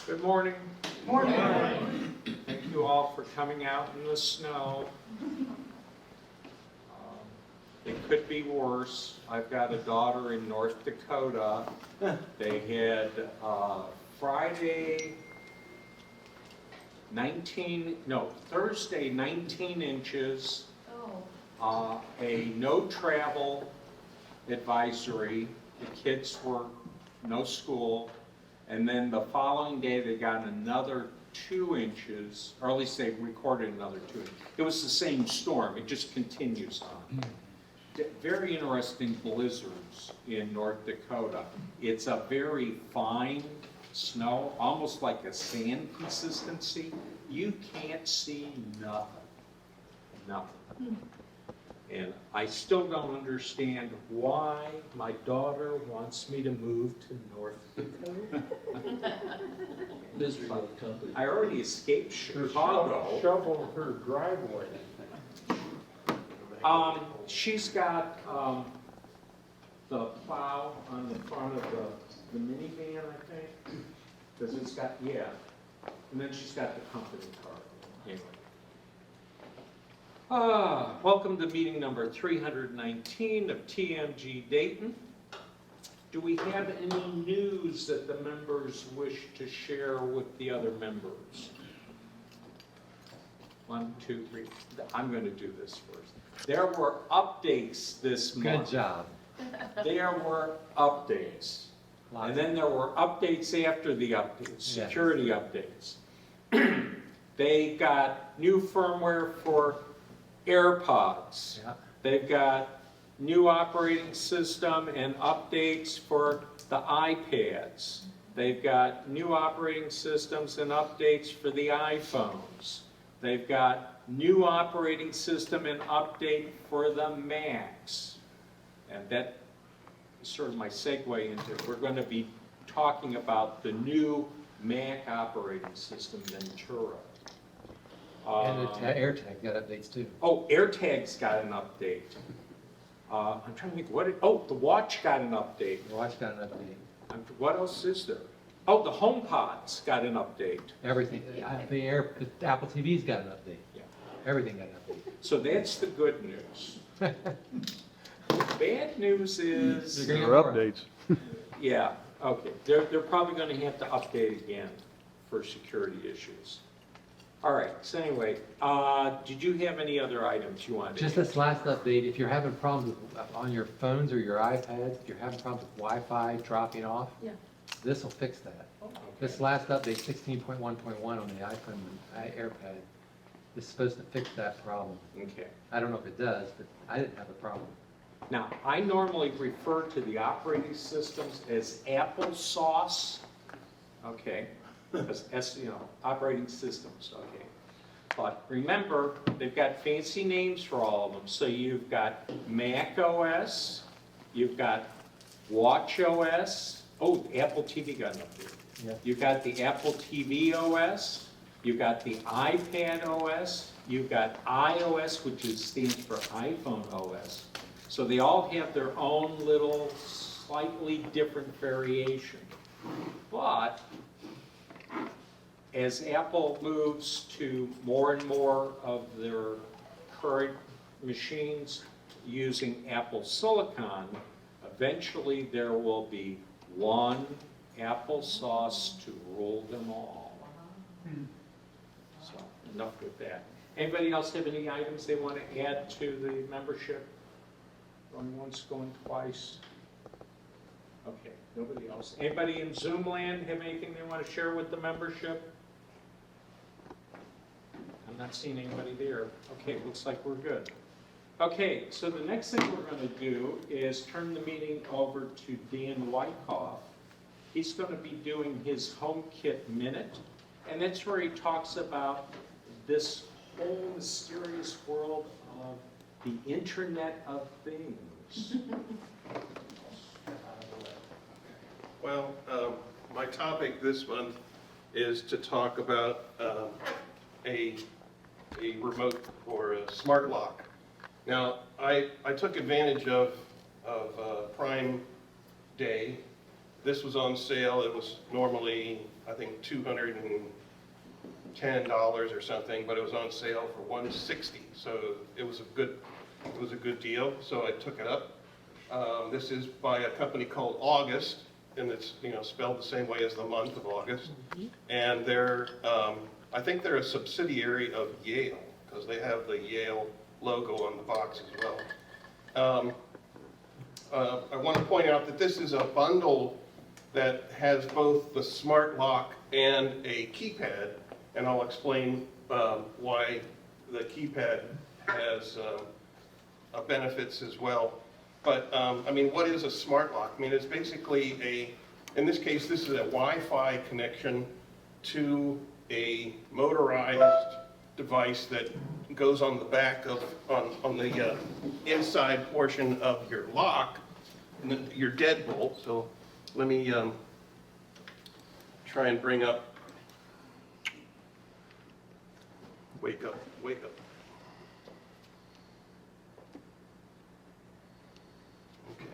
Good morning. Morning. Thank you all for coming out in the snow. It could be worse. I've got a daughter in North Dakota. They had Thursday 19 inches, a no travel advisory. The kids were no school. And then the following day, they got another 2 inches, or at least they recorded another 2 inches. It was the same storm, it just continues on. Very interesting blizzards in North Dakota. It's a very fine snow, almost like a sand consistency. You can't see nothing. And I still don't understand why my daughter wants me to move to North Dakota. Misery of the company. I already escaped Chicago. Shovel her driveway. She's got the plow on the front of the minivan, I think. Because it's got, yeah. And then she's got the company car. Anyway. Welcome to meeting number 319 of TMG Dayton. Do we have any news that the members wish to share with the other members? 1, 2, 3. I'm going to do this first. There were updates this month. Good job. There were updates. And then there were updates after the updates, security updates. They got new firmware for AirPods. Yeah. They've got new operating system and updates for the iPads. They've got new operating systems and updates for the iPhones. They've got new operating system and update for the Macs. And that is sort of my segue into, we're going to be talking about the new Mac operating system, Ventura. And the AirTag got updates too. Oh, AirTag's got an update. I'm trying to think the watch got an update. The watch got an update. What else is there? Oh, the HomePod's got an update. Everything. The Apple TV's got an update. Yeah. Everything got an update. So that's the good news. Bad news is, They're There gonna are get updates. yeah, okay, they're probably going to have to update again for security issues. All right, so anyway, did you have any other items you wanted to Just add? this last update, if you're having problems on your phones or your iPads, if you're having problems with Wi-Fi dropping off, this will fix that. Okay. This last update, 16.1.1 on the iPhone and AirPad, is supposed to fix that problem. Okay. I don't know if it does, but I didn't have a problem. Now, I normally refer to the operating systems as applesauce, okay? As operating systems, okay? But remember, they've got fancy names for all of them. So you've got macOS, you've got watchOS. Oh, Apple TV got an update. Yeah. You've got the Apple TV OS, you've got the iPad OS, you've got iOS, which stands for iPhone OS. So they all have their own little slightly different variation. But as Apple moves to more and more of their current machines using Apple Silicon, eventually there will be one applesauce to rule them all. So enough with that. Anybody else have any items they want to add to the membership? Going once, going twice? Okay, nobody else. Anybody in Zoom land have anything they want to share with the membership? I'm not seeing anybody there. Okay, looks like we're good. Okay, so the next thing we're going to do is turn the meeting over to Dan Wyckoff. He's going to be doing his HomeKit Minute, and that's where he talks about this whole mysterious world of the Internet of Things. Well, my topic this month is to talk about a remote or a smart lock. Now, I took advantage of Prime Day This was on sale. It was normally, I think, $210 or something, but it was on sale for $160. So it was a good deal. So I took it up. This is by a company called August, and it's spelled the same way as the month of August. And they're, I think they're a subsidiary of Yale, because they have the Yale logo on the box as well. I want to point out that this is a bundle that has both the smart lock and a keypad, and I'll explain why the keypad has benefits as well. But I mean, what is a smart lock? I mean, it's basically in this case, this is a Wi-Fi connection to a motorized device that goes on the back of, on the inside portion of your lock, your deadbolt. So let me try and bring up, wake up. Okay.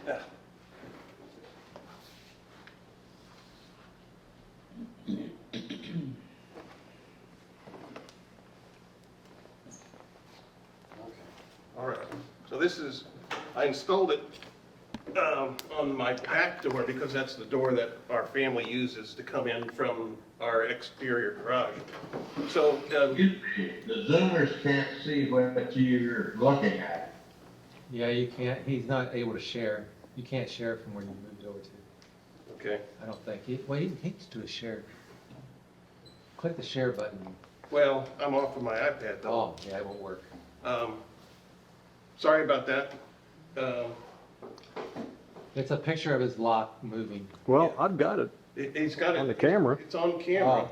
Yeah. All right, so this is, I installed it on my back door because that's the door that our family uses to come in from our exterior garage. So, The Zoomers can't see what you're looking at. Yeah, you can't, he's not able to share. You can't share from where you moved over to. okay, I don't think. Well, he needs to do a share. Click the share button. well, I'm off of my iPad though. Oh, yeah, it won't work. Sorry about that. It's a picture of his lock moving. Well, I've got it He's got it. on the camera. It's on camera.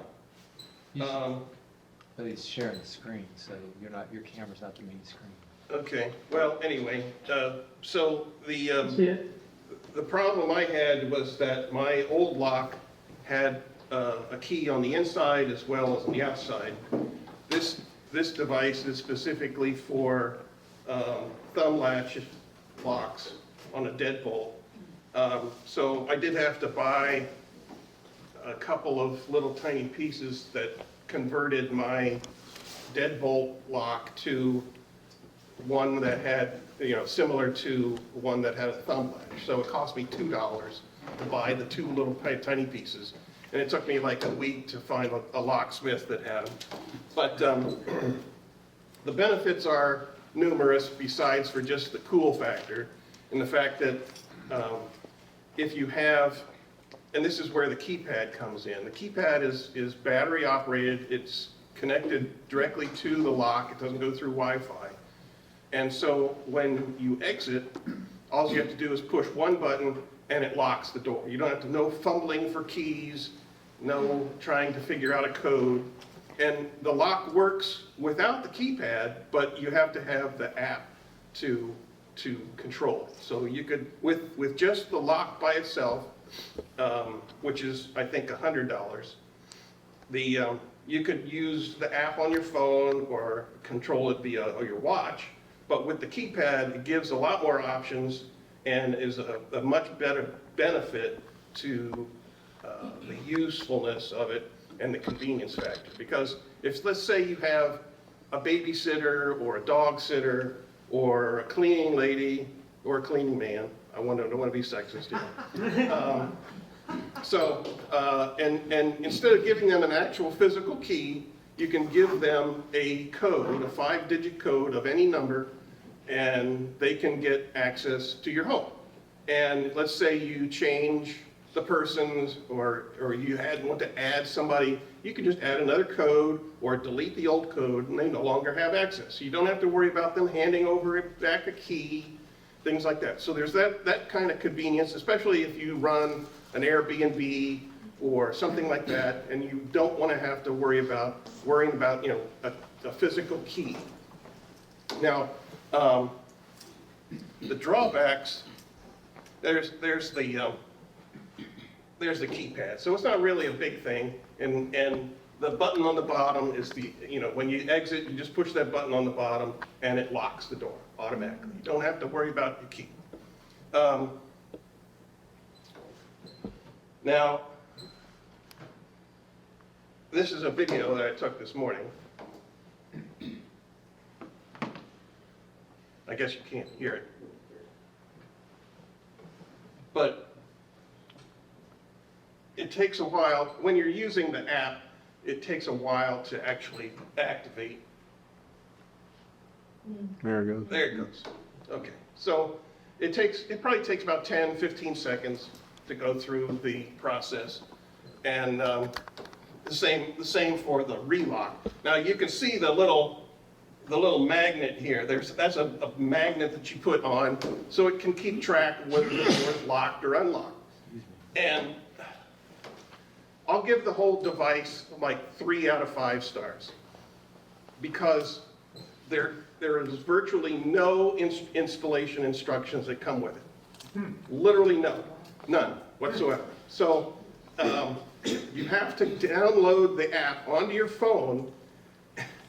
You should- Um, But he's sharing the screen, so your camera's not the main screen. Okay, well, anyway, so the problem I had was that my old lock had a key on the inside as well as on the outside. This device is specifically for thumb latch locks on a deadbolt. So I did have to buy a couple of little tiny pieces that converted my deadbolt lock to one that had, similar to one that had a thumb latch. So it cost me $2 to buy the two little tiny pieces. And it took me like a week to find a locksmith that had them. But the benefits are numerous besides for just the cool factor, and the fact that if you have, and this is where the keypad comes in. The keypad is battery operated. It's connected directly to the lock. It doesn't go through Wi-Fi. And so when you exit, all you have to do is push one button and it locks the door. You don't have to, no fumbling for keys, no trying to figure out a code. And the lock works without the keypad, but you have to have the app to control it. So you could, with just the lock by itself, which is, I think, $100, you could use the app on your phone or control it via your watch. But with the keypad, it gives a lot more options and is a much better benefit to the usefulness of it and the convenience factor. Because if, let's say you have a babysitter or a dog sitter or a cleaning lady or a cleaning man, I don't want to be sexist here. And instead of giving them an actual physical key, you can give them a code, a 5-digit code of any number, and they can get access to your home. And let's say you change the person's, or you want to add somebody, you can just add another code or delete the old code and they no longer have access. So you don't have to worry about them handing over back a key, things like that. So there's that kind of convenience, especially if you run an Airbnb or something like that, and you don't want to have to worrying about a physical key. Now, the drawbacks, there's the keypad. So it's not really a big thing, and the button on the bottom is when you exit, you just push that button on the bottom and it locks the door automatically. You don't have to worry about your key. Now, this is a video that I took this morning. I guess you can't hear it. But it takes a while, when you're using the app, it takes a while to actually activate. There it goes. There it goes. Okay, so it probably takes about 10, 15 seconds to go through the process. And the same for the relock. Now you can see the little magnet here. That's a magnet that you put on so it can keep track of whether the door is locked or unlocked. And I'll give the whole device like 3 out of 5 stars because there is virtually no installation instructions that come with it. Literally none whatsoever. So you have to download the app onto your phone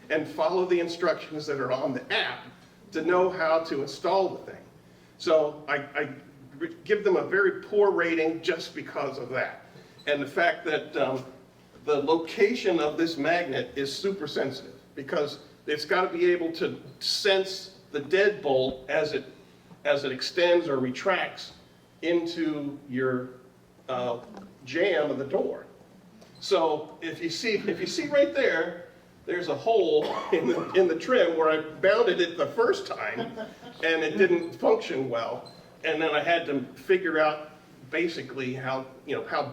and follow the instructions that are on the app to know how to install the thing. So I give them a very poor rating just because of that. And the fact that the location of this magnet is super sensitive because it's got to be able to sense the deadbolt as it extends or retracts into your jamb of the door. So if you see right there, there's a hole in the trim where I mounted it the first time and it didn't function well. And then I had to figure out basically how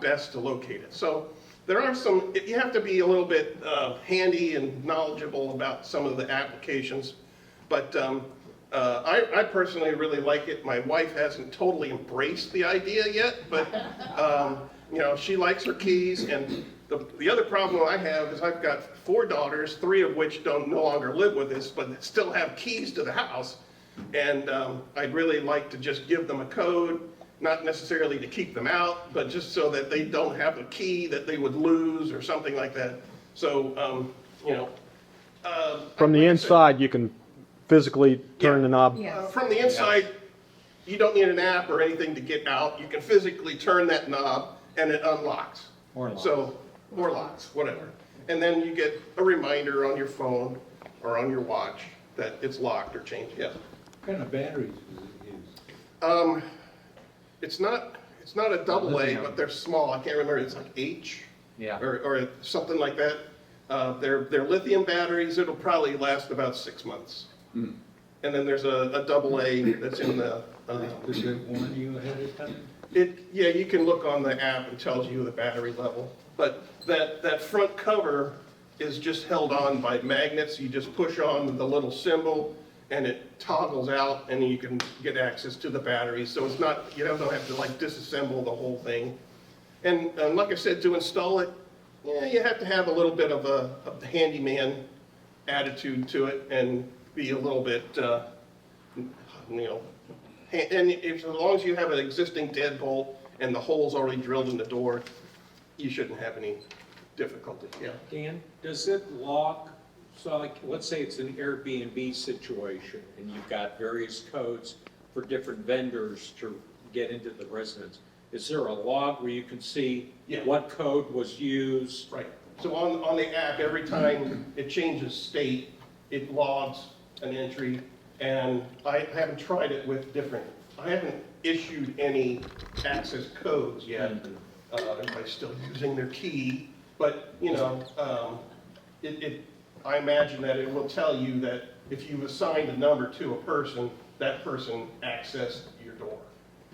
best to locate it. So there are some, you have to be a little bit handy and knowledgeable about some of the applications. But I personally really like it. My wife hasn't totally embraced the idea yet, but she likes her keys. And the other problem I have is I've got 4 daughters, 3 of which no longer live with us, but still have keys to the house. And I'd really like to just give them a code, not necessarily to keep them out, but just so that they don't have a key that they would lose or something like that. So, From the inside, you can physically turn the knob. from the inside, you don't need an app or anything to get out. You can physically turn that knob and it unlocks. Or locks. Or locks, whatever. And then you get a reminder on your phone or on your watch that it's locked or changed. Yes. What kind of batteries does it use? It's not a double A, but they're small. I can't remember. It's like H. Yeah. Or something like that. They're lithium batteries. It'll probably last about 6 months. And then there's a double A that's in the. Does it warn you ahead of time? Yeah, you can look on the app and tells you the battery level. But that front cover is just held on by magnets. You just push on the little symbol and it toggles out and you can get access to the batteries. So it's not, you don't have to like disassemble the whole thing. And like I said, to install it, you have to have a little bit of a handyman attitude to it and be a little bit, and as long as you have an existing deadbolt and the hole's already drilled in the door, you shouldn't have any difficulty. Yeah. Dan, does it lock, so like, let's say it's an Airbnb situation and you've got various codes for different vendors to get into the residence. Is there a log where you can see what code was used? Right. So on the app, every time it changes state, it logs an entry. And I haven't tried it with I haven't issued any access codes yet. Everybody's still using their key, but I imagine that it will tell you that if you've assigned a number to a person, that person accessed your door.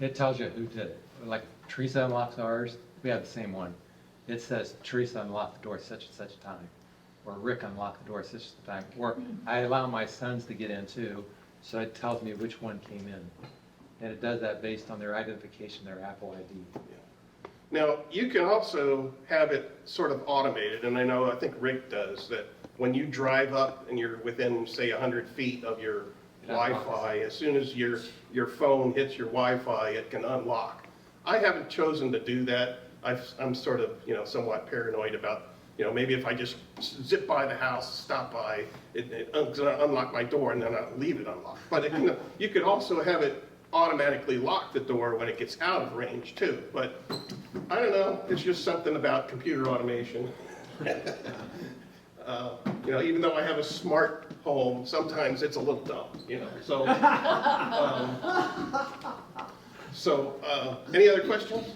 It tells you who did it. Like Teresa unlocks ours, we have the same one. It says Teresa unlocked the door such and such a time. Or Rick unlocked the door such and such a time. Or I allow my sons to get in too, so it tells me which one came in. And it does that based on their identification, their Apple ID. Now, you can also have it sort of automated, and I think Rick does, that when you drive up and you're within, say, 100 feet of your Wi-Fi, as soon as your phone hits your Wi-Fi, it can unlock. I haven't chosen to do that. I'm sort of, somewhat paranoid about, maybe if I just zip by the house, stop by, it's going to unlock my door and then I'll leave it unlocked. But you could also have it automatically lock the door when it gets out of range too. But I don't know, it's just something about computer automation. You know, even though I have a smart home, sometimes it's a little dumb, you know, so, any other questions?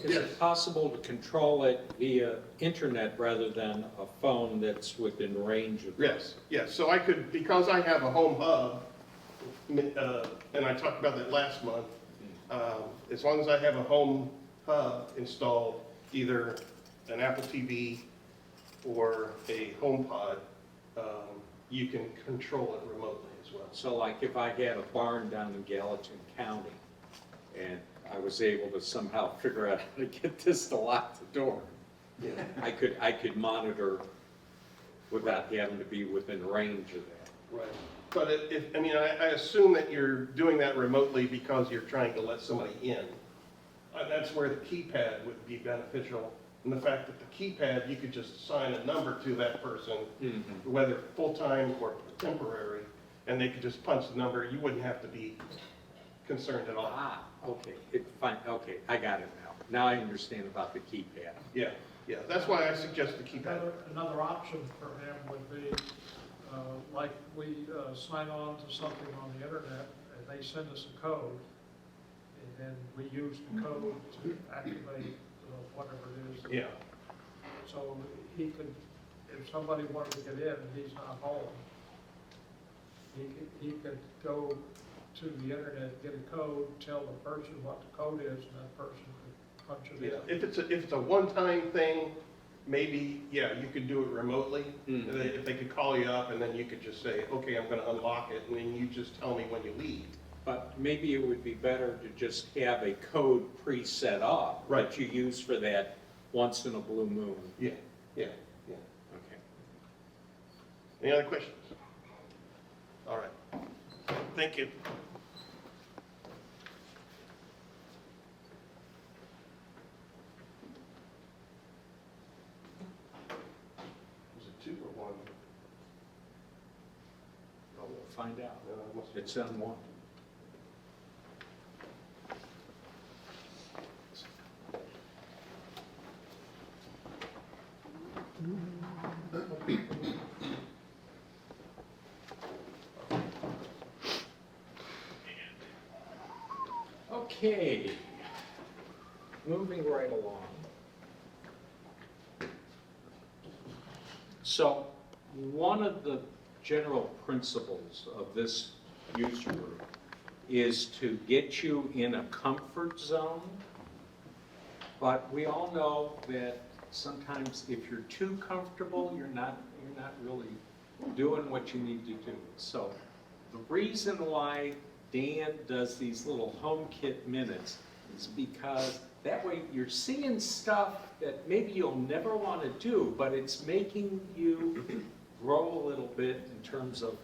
Is it possible to control it via internet rather than a phone that's within range of? Yes, yes, so I could, because I have a home hub, and I talked about that last month, as long as I have a home hub installed, either an Apple TV or a HomePod, you can control it remotely as well. So like if I had a barn down in Gallatin County and I was able to somehow figure out how to get this to lock the door, Yeah. I could monitor without having to be within range of that. Right. But I mean, I assume that you're doing that remotely because you're trying to let somebody in. That's where the keypad would be beneficial. And the fact that the keypad, you could just assign a number to that person, whether full-time or temporary, and they could just punch the number. You wouldn't have to be concerned at all. Ah, okay, fine, okay, I got it now. Now I understand about the keypad. Yeah, yeah, that's why I suggest the keypad. Another option for him would be, like we sign on to something on the internet and they send us a code, and then we use the code to activate whatever it is. Yeah, So he could, if somebody wanted to get in and he's not home, he could go to the internet, get a code, tell the person what the code is, and that person could punch it yeah. in. If it's a one-time thing, maybe, yeah, you could do it remotely. If they could call you up and then you could just say, okay, I'm gonna unlock it, and then you just tell me when you leave. But maybe it would be better to just have a code pre-set up Right. that you use for that once in a blue moon. Yeah, yeah, yeah. Okay. Any other questions? All right. Thank you. Was it 2 or 1? Well, we'll find out. No, it must be- It's on one. Okay, moving right along. So, one of the general principles of this user group is to get you in a comfort zone, but we all know that sometimes if you're too comfortable, you're not really doing what you need to do. So, the reason why Dan does these little HomeKit minutes is because that way you're seeing stuff that maybe you'll never want to do, but it's making you grow a little bit in terms of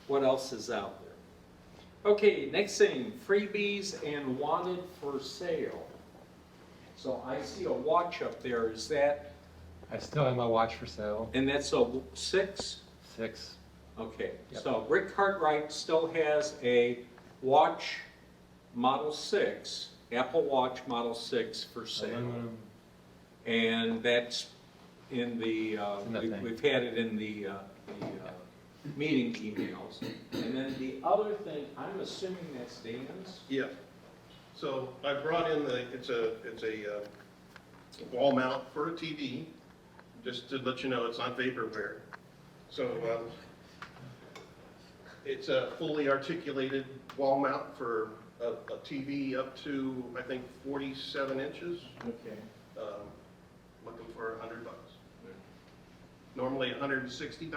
what else is out there. Okay, next thing, freebies and wanted for sale. So I see a watch up there, is that, I still have my watch for sale, and that's a 6? 6. Okay, Yep. so Rick Cartwright still has a watch Model 6, Apple Watch Model 6 for sale. Aluminum. And that's in the, in the thing. we've had it in the meeting emails. And then the other thing, I'm assuming that's Dan's? Yeah. So I brought in it's a wall mount for a TV, just to let you know it's not vaporware. So it's a fully articulated wall mount for a TV up to, I think, 47 inches. Okay. Looking for $100. Normally $160.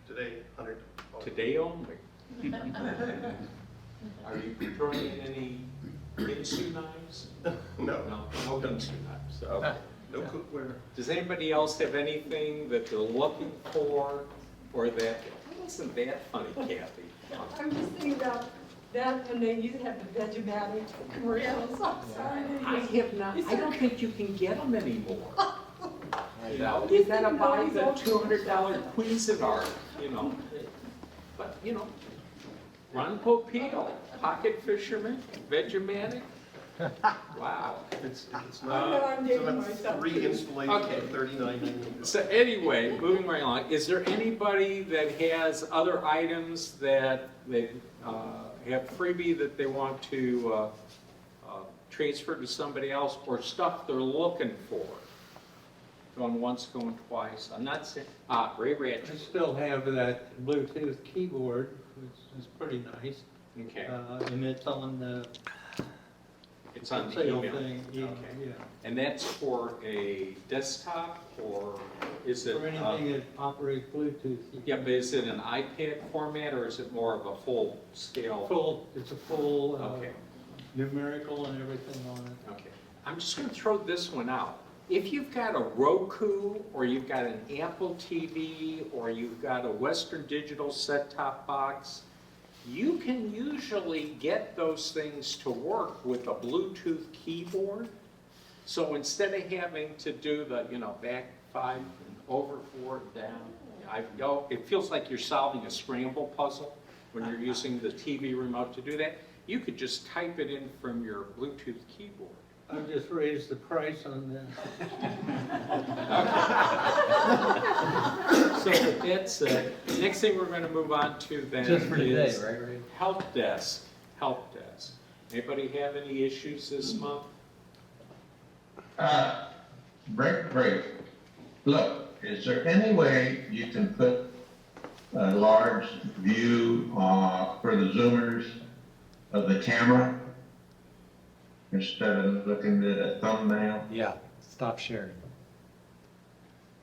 Today, $100. Today only. Are you throwing in any Ginsu knives? No, No Ginsu knives, okay. no cookware. Does anybody else have anything that they're looking for, or that, wasn't that funny, Kathy? I'm just thinking about that, and they used to have the Vegematic commercials outside. I have not, I don't think you can get them anymore. You know, These you gotta things buy always the open. $200 Cuisinart, you know. But, you know, Ron Popeil, pocket fisherman, Vegemanic. Wow. It's I know I'm dating so that's myself. 3 installations Okay. of 39.99. So anyway, moving right along, is there anybody that has other items that they have freebie that they want to transfer to somebody else, or stuff they're looking for? Going once, going twice. I'm not saying, Ray Rich. I still have that Bluetooth keyboard, which is pretty nice. Okay, And it's on the it's on the sale email. thing, yeah, Okay. yeah. And that's for a desktop, or is it? For anything that operates Bluetooth. Yeah, but is it an iPad format, or is it more of a full scale? Full, it's a full Okay. numerical and everything on it. Okay, I'm just gonna throw this one out. If you've got a Roku, or you've got an Apple TV, or you've got a Western Digital set-top box, you can usually get those things to work with a Bluetooth keyboard. So instead of having to do the, back 5 and over 4 down, it feels like you're solving a scramble puzzle when you're using the TV remote to do that. You could just type it in from your Bluetooth keyboard. I've just raised the price on that. So that's, next thing we're gonna move on to then Just for today, is right, Ray? help desk, help desk. Anybody have any issues this month? Break. Look, is there any way you can put a large view for the zoomers of the camera instead of looking at a thumbnail? Yeah, stop sharing.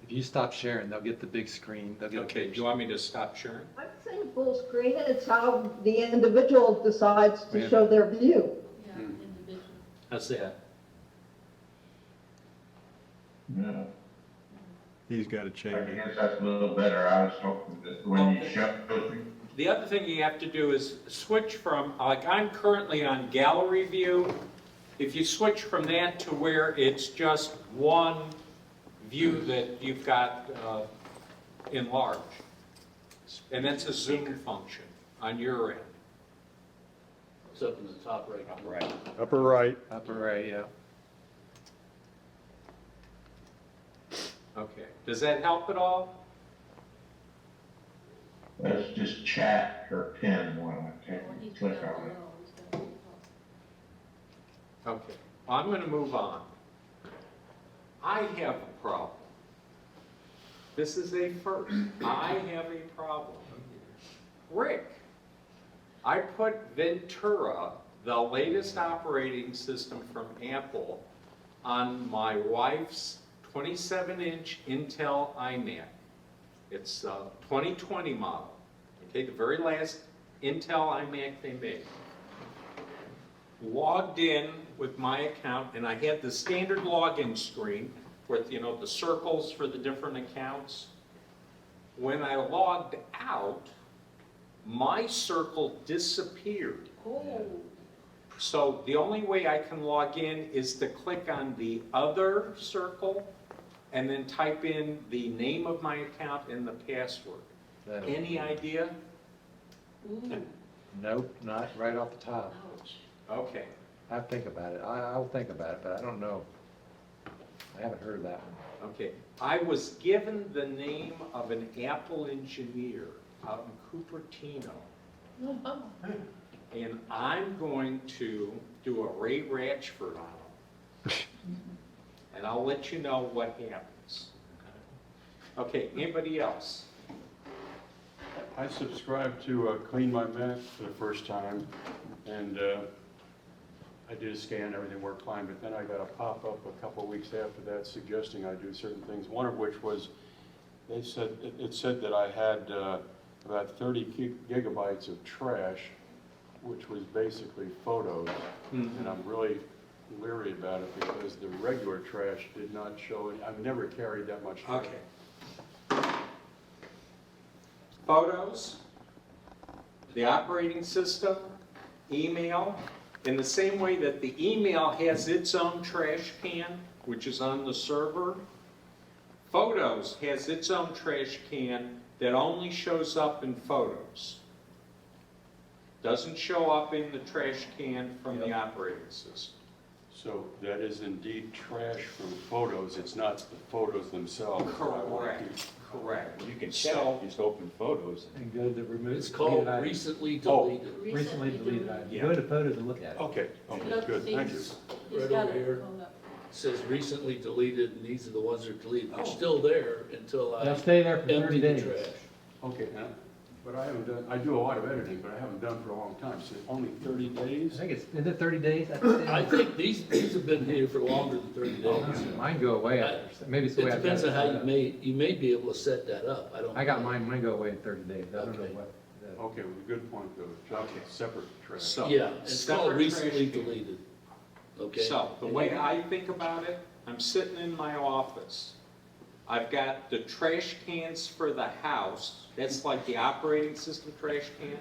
If you stop sharing, they'll get the big screen, they'll get. Okay, do you want me to stop sharing? I'm saying full screen, and it's how the individual decides to show their view. How's that? No. He's got to I change it. guess that's a little better. I was hoping that when you shut those things. The other thing you have to do is switch from, like I'm currently on gallery view. If you switch from that to where it's just one view that you've got enlarged, and that's a zoom function on your end. It's up in the top right. Right. Upper right. Upper right, yeah. Okay, does that help at all? Let's just chat or pin when I click on it. Okay, well, I'm gonna move on. I have a problem. This is a first. I have a problem. Rick, I put Ventura, the latest operating system from Apple, on my wife's 27-inch Intel iMac. It's a 2020 model, okay, the very last Intel iMac they made. Logged in with my account, and I had the standard login screen with, the circles for the different accounts. When I logged out, my circle disappeared. Oh, So the only way I can log in is to click on the other circle and then type in the name of my account and the password. That'll- Any idea? Nope, not right off the top. Okay. I'll think about it. I'll think about it, but I don't know. I haven't heard of that one. Okay, I was given the name of an Apple engineer out in Cupertino, and I'm going to do a Ray Ratchford on him. And I'll let you know what happens. Okay, anybody else? I subscribed to Clean My Mac for the first time, and I did a scan, everything worked fine, but then I got a pop-up a couple weeks after that suggesting I do certain things, one of which was, it said that I had about 30 gigabytes of trash, which was basically photos, and I'm really leery about it because the regular trash did not show any. I've never carried that much trash. Okay. Photos, the operating system, email, in the same way that the email has its own trash can, which is on the server, Photos has its own trash can that only shows up in Photos. Doesn't show up in the trash can from the operating system. So that is indeed trash from photos, it's not the photos themselves. Correct. You can So- check, just open photos. And go to remove. It's called deleted items. recently Oh. deleted. Recently deleted items. Yeah. Go to photos and look at it. Okay, okay, good, thank you. Right over here. It says recently deleted, and these are the ones that are deleted. They're still there until I They'll stay there for 30 empty the days. trash. Okay, now, but I haven't done, I do a lot of editing, but I haven't done for a long time, so only 30 I days? think is it 30 days? I think these have been here for longer than 30 days. Mine go away after, maybe it's the way It I've got depends it on how set you up. may be able to set that up. I don't. I got mine go away in 30 days. I don't know Okay. what. Okay, well, good point, though, Chuck, it's separate trash. So- Yeah, it's called Separate recently trash can. deleted. Okay? So, the way I think about it, I'm sitting in my office. I've got the trash cans for the house, that's like the operating system trash can.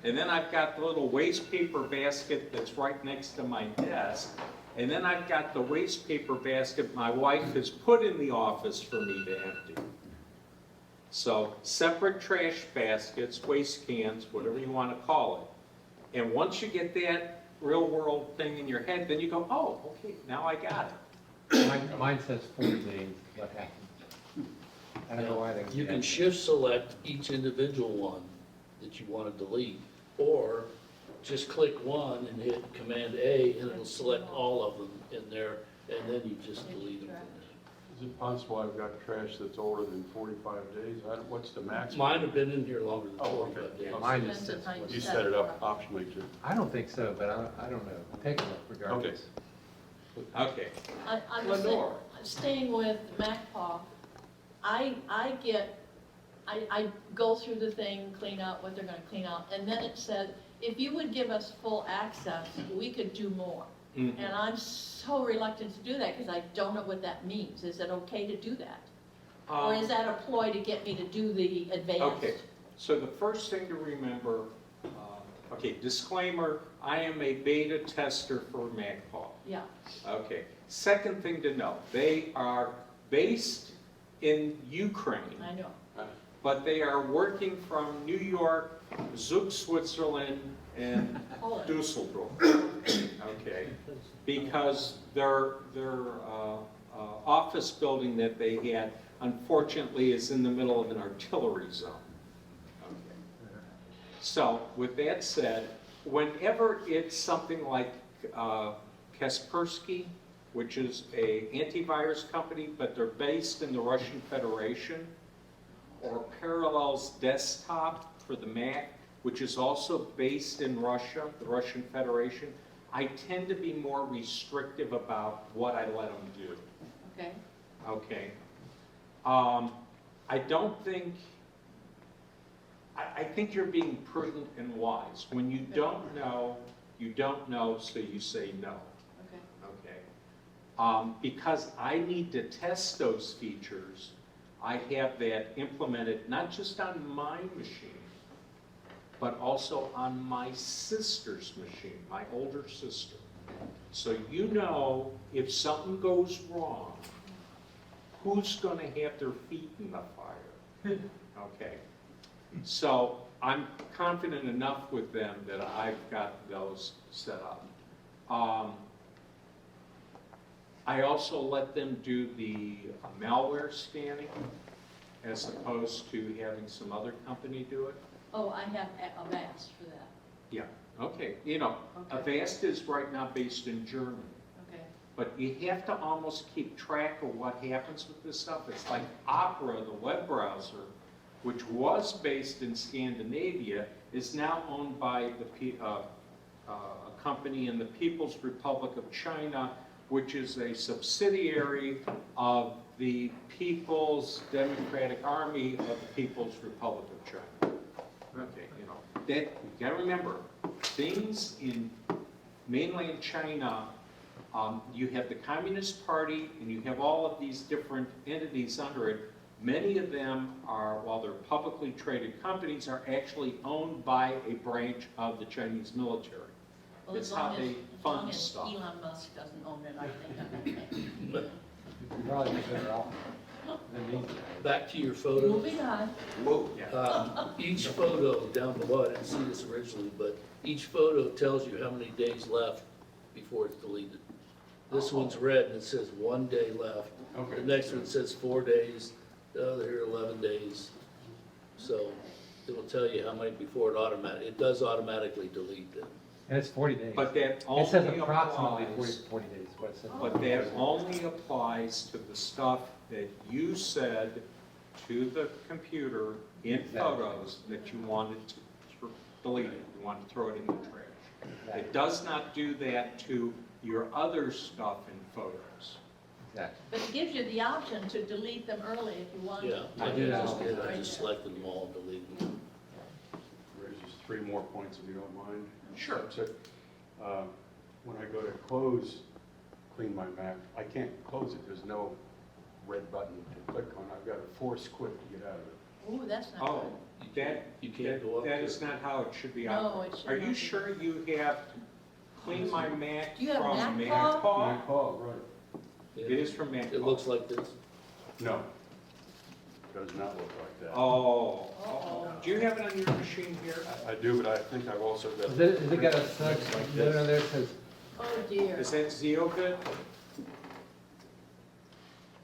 And then I've got the little waste paper basket that's right next to my desk. And then I've got the waste paper basket my wife has put in the office for me to empty. So, separate trash baskets, waste cans, whatever you want to call it. And once you get that real world thing in your head, then you go, oh, okay, now I got it. Mine says 40 days, what happened. I don't know why they. You can shift select each individual one that you want to delete, or just click one and hit Command A, and it'll select all of them in there, and then you just delete them. Is it possible I've got trash that's older than 45 days? What's the maximum? Mine have been in here longer than Oh, okay. 45 days. Mine just says. You set it up optionally too. I don't think so, but I don't know. Take a look regardless. Okay, I'm Lenore. staying with MacPaw. I go through the thing, clean out what they're gonna clean out, and then it said, if you would give us full access, we could do more. Mhm. And I'm so reluctant to do that, because I don't know what that means. Is it okay to do that? Or is that a ploy to get me to do the advanced? Okay, so the first thing to remember, okay, disclaimer, I am a beta tester for MacPaw. Yeah, Okay, second thing to know, they are based in Ukraine, I know. but they are working from New York, Zug, Switzerland, and Poland. Dusseldorf. Okay, because their office building that they had, unfortunately, is in the middle of an artillery zone. Okay. So, with that said, whenever it's something like Kaspersky, which is a antivirus company, but they're based in the Russian Federation, or Parallels Desktop for the Mac, which is also based in Russia, the Russian Federation, I tend to be more restrictive about what I let them do. Okay, Okay. I don't think, I think you're being prudent and wise. When you don't know, so you say no. okay. Okay. Because I need to test those features, I have that implemented not just on my machine, but also on my sister's machine, my older sister. So you know if something goes wrong, who's going to have their feet in the fire? Okay. So I'm confident enough with them that I've got those set up. I also let them do the malware scanning as opposed to having some other company do it. Oh, I have Avast for that. Yeah, okay. You know, Okay. Avast is right now based in Germany. Okay, But you have to almost keep track of what happens with this stuff. It's like Opera, the web browser, which was based in Scandinavia, is now owned by a company in the People's Republic of China, which is a subsidiary of the People's Democratic Army of the People's Republic of China. Okay, you know, that, you gotta remember, things in mainland China, you have the Communist Party and you have all of these different entities under it. Many of them are, while they're publicly traded companies, are actually owned by a branch of the Chinese military. well, It's as how long they as fund stuff. Elon Musk doesn't own it, I think I'm okay. You probably be better off. Back to your photos. Moving on. Whoa. Each photo down below, I didn't see this originally, but each photo tells you how many days left before it's deleted. This one's red and it says 1 day left. Okay. The next one says 4 days, the other here 11 days. So it'll tell you how many before it does automatically delete them. And it's 40 days. But that It only says approximately applies, 40 days, is what it says. but that only applies to the stuff that you said to the computer in Exactly. photos that you wanted to delete it, you wanted to throw it in the trash. It does not do that to your other stuff in photos. Exactly. But it gives you the option to delete them early if you want. Yeah, I I do that just all did, the I time. just selected them all and deleted them. Raises 3 more points if you don't mind. Sure. So, when I go to close Clean My Mac, I can't close it. There's no red button to click on. I've got to force quit to get out of it. Ooh, that's not Oh, good. You can't go up that there. is not how it should be No, operated. it should Are not you be. sure you have Clean My Mac Do you have from Mac MacPaw? My call, right. Yeah. It is from MacPaw. It looks like this. No, does not look like that. Oh, Uh-oh. do you have it on your machine here? I do, but I think I've also got. Is it got a such, like no, this. there it says, Oh dear. Is that Zeobit?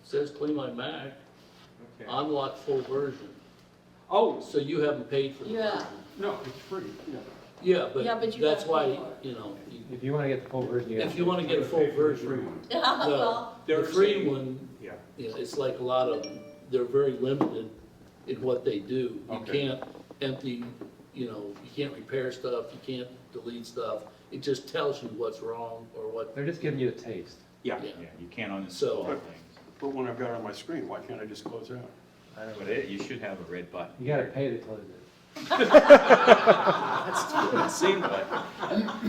Says Clean My Mac, Okay. unlock full version. Oh, So you haven't paid for the Yeah. version. No, it's free, yeah. Yeah, Yeah, but but you that's gotta why, pay for it. you know, if you want to get the full version, you have if to. you want to get a full Pay for the free version, one. Well, the There's free a- one, yeah. you know, it's like a lot of, they're very limited in what they do. You Okay. can't empty, you know, you can't repair stuff, you can't delete stuff. It just tells you what's wrong or what, They're just giving you a taste. Yeah. yeah. Yeah, you can't So- uninstall things. But when I've got it on my screen, why can't I just close it out? But you should have a red button. You gotta pay to close it. That's what it seemed like.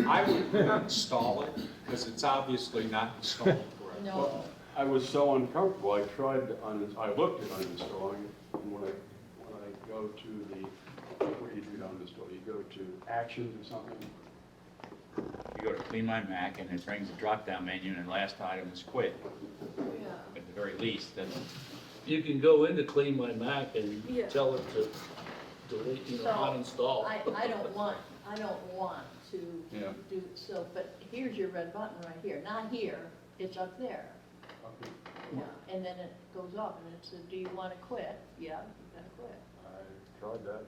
I would install it, because it's obviously not installed correctly. no. I was so uncomfortable, I tried to, I looked at uninstalling it, and when I go to the, what do you do to uninstall? You go to actions or something? You go to Clean My Mac and it brings a drop-down menu and the last item is quit. Yeah. At the very least, that's, You can go into Clean My Mac and Yeah. tell it to delete, you know, So, uninstall. I don't want to Yeah. do, so, but here's your red button right here, not here, it's up there. Okay. Yeah, and then it goes up and it says, do you want to quit? Yeah, you gotta quit. I tried that.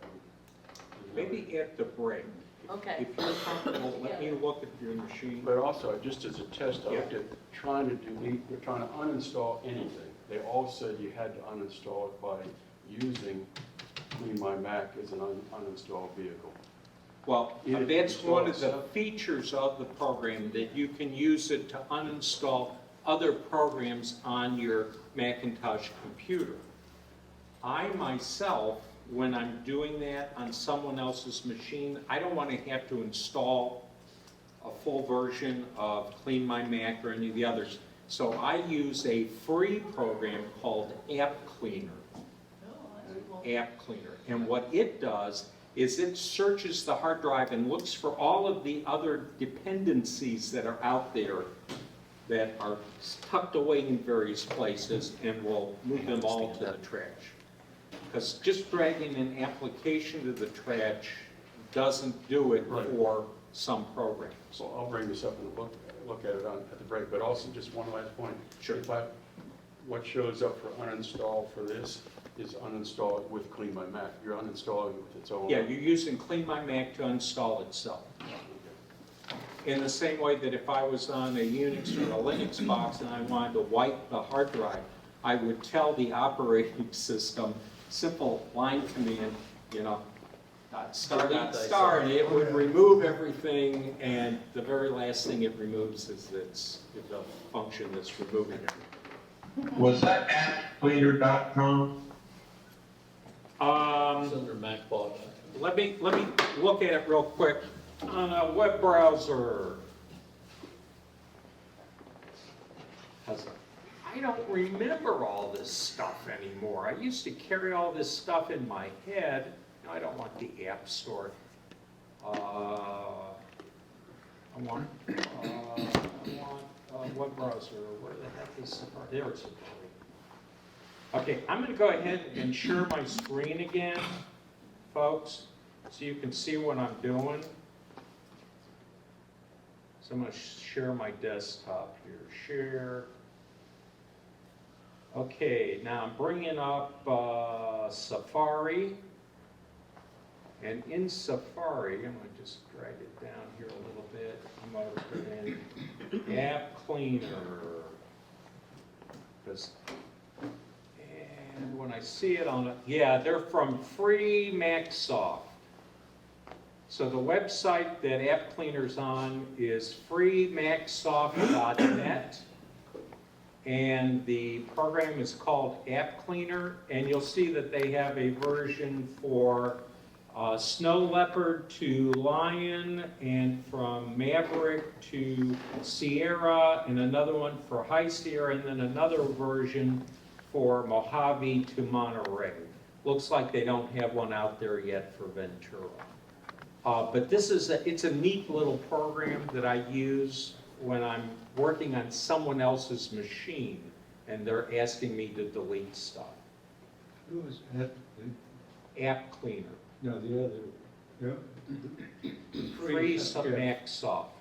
Maybe at the break. Okay. If you're comfortable, let me look at your machine. But also, just as a test, I looked at trying to delete, or trying to uninstall anything. They all said you had to uninstall it by using Clean My Mac as an uninstalled vehicle. Well, Either that's one of the install itself. features of the program, that you can use it to uninstall other programs on your Macintosh computer. I myself, when I'm doing that on someone else's machine, I don't want to have to install a full version of Clean My Mac or any of the others. So I use a free program called App Cleaner. Oh, that's cool. App Cleaner. And what it does is it searches the hard drive and looks for all of the other dependencies that are out there that are tucked away in various places, and will move them all to the trash. Because just dragging an application to the trash doesn't do it Right. for some programs. So I'll bring this up and look at it at the break, but also just one last point. Sure. What shows up for uninstall for this is uninstall it with Clean My Mac. You're uninstalling it with its own. Yeah, you're using Clean My Mac to install itself. In the same way that if I was on a Unix or a Linux box and I wanted to wipe the hard drive, I would tell the operating system, simple line command, you know, star, and it would remove everything, and the very last thing it removes is the function that's removing it. Was that appcleaner.com? It's under MacPaw. Let me look at it real quick on a web browser. 'Cause I don't remember all this stuff anymore. I used to carry all this stuff in my head. No, I don't want the App Store. I want a web browser. Where the heck is it? There it's. Okay, I'm gonna go ahead and share my screen again, folks, so you can see what I'm doing. So I'm gonna share my desktop here, share. Okay, now I'm bringing up Safari. And in Safari, I'm gonna just drag it down here a little bit. I'm gonna put in App Cleaner. And when I see it on it, yeah, they're from Free MacSoft. So the website that App Cleaner's on is freemacsoft.net. And the program is called App Cleaner. And you'll see that they have a version for Snow Leopard to Lion, and from Maverick to Sierra, and another one for High Sierra, and then another version for Mojave to Monterey. Looks like they don't have one out there yet for Ventura. But this is it's a neat little program that I use when I'm working on someone else's machine and they're asking me to delete stuff. Who was that? App Cleaner. No, the other, yeah. Free Yeah. MacSoft.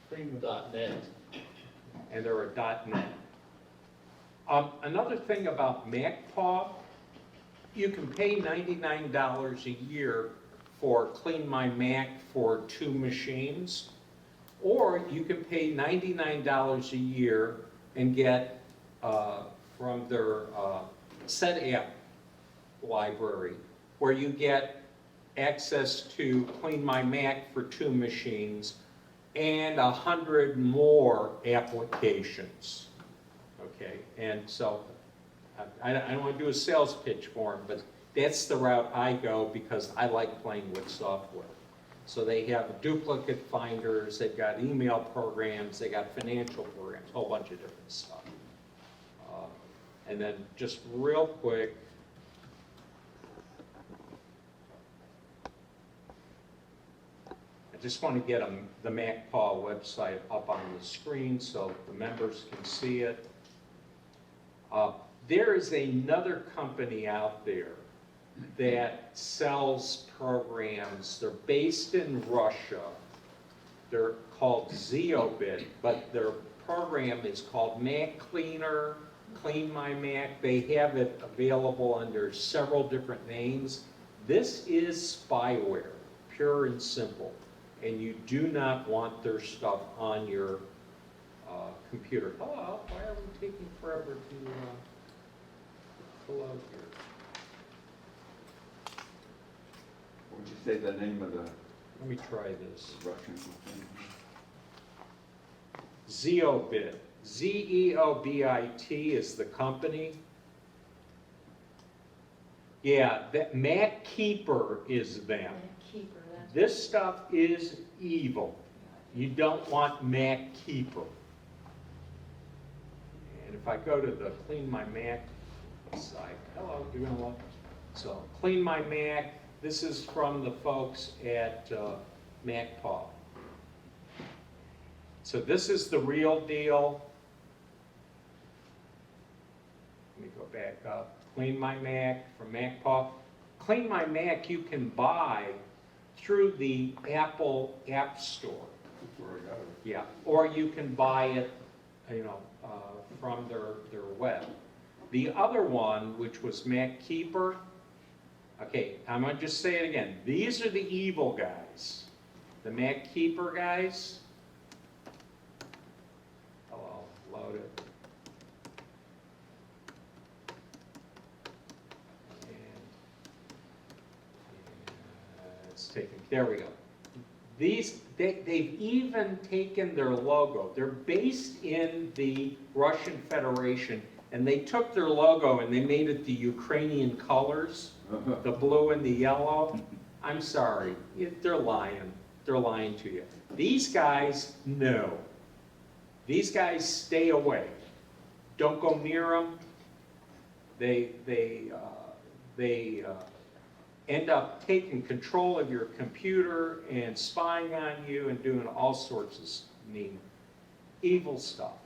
.net. And they're a .net. Another thing about MacPaw, you can pay $99 a year for Clean My Mac for 2 machines, or you can pay $99 a year and get from their Set App library, where you get access to Clean My Mac for 2 machines and 100 more applications. Okay, and so I don't want to do a sales pitch for them, but that's the route I go because I like playing with software. So they have duplicate finders, they've got email programs, they got financial programs, a whole bunch of different stuff. And then just real quick, I just want to get the MacPaw website up on the screen so the members can see it. There is another company out there that sells programs. They're based in Russia. They're called Zeobit, but their program is called Mac Cleaner, Clean My Mac. They have it available under several different names. This is spyware, pure and simple, and you do not want their stuff on your computer. Oh, why are we taking forever to pull out here? Would you say the name of the Let me try this. Russian company? Zeobit. Z-E-O-B-I-T is the company. Yeah, that MacKeeper is them. Keeper, that's. This stuff is evil. You don't want MacKeeper. And if I go to the Clean My Mac site, hello, you're gonna look. So Clean My Mac, this is from the folks at MacPaw. So this is the real deal. Let me go back up. Clean My Mac from MacPaw. Clean My Mac you can buy through the Apple App Store. Yeah, or you can buy it, from their web. The other one, which was MacKeeper, okay, I'm gonna just say it again. These are the evil guys. The MacKeeper guys. Hello, load it. And it's taken, there we go. These, they've even taken their logo. They're based in the Russian Federation, and they took their logo and they made it the Ukrainian colors, the blue and the yellow. I'm sorry, they're lying. They're lying to you. These guys, no. These guys, stay away. Don't go near them. They end up taking control of your computer and spying on you and doing all sorts of mean, evil stuff.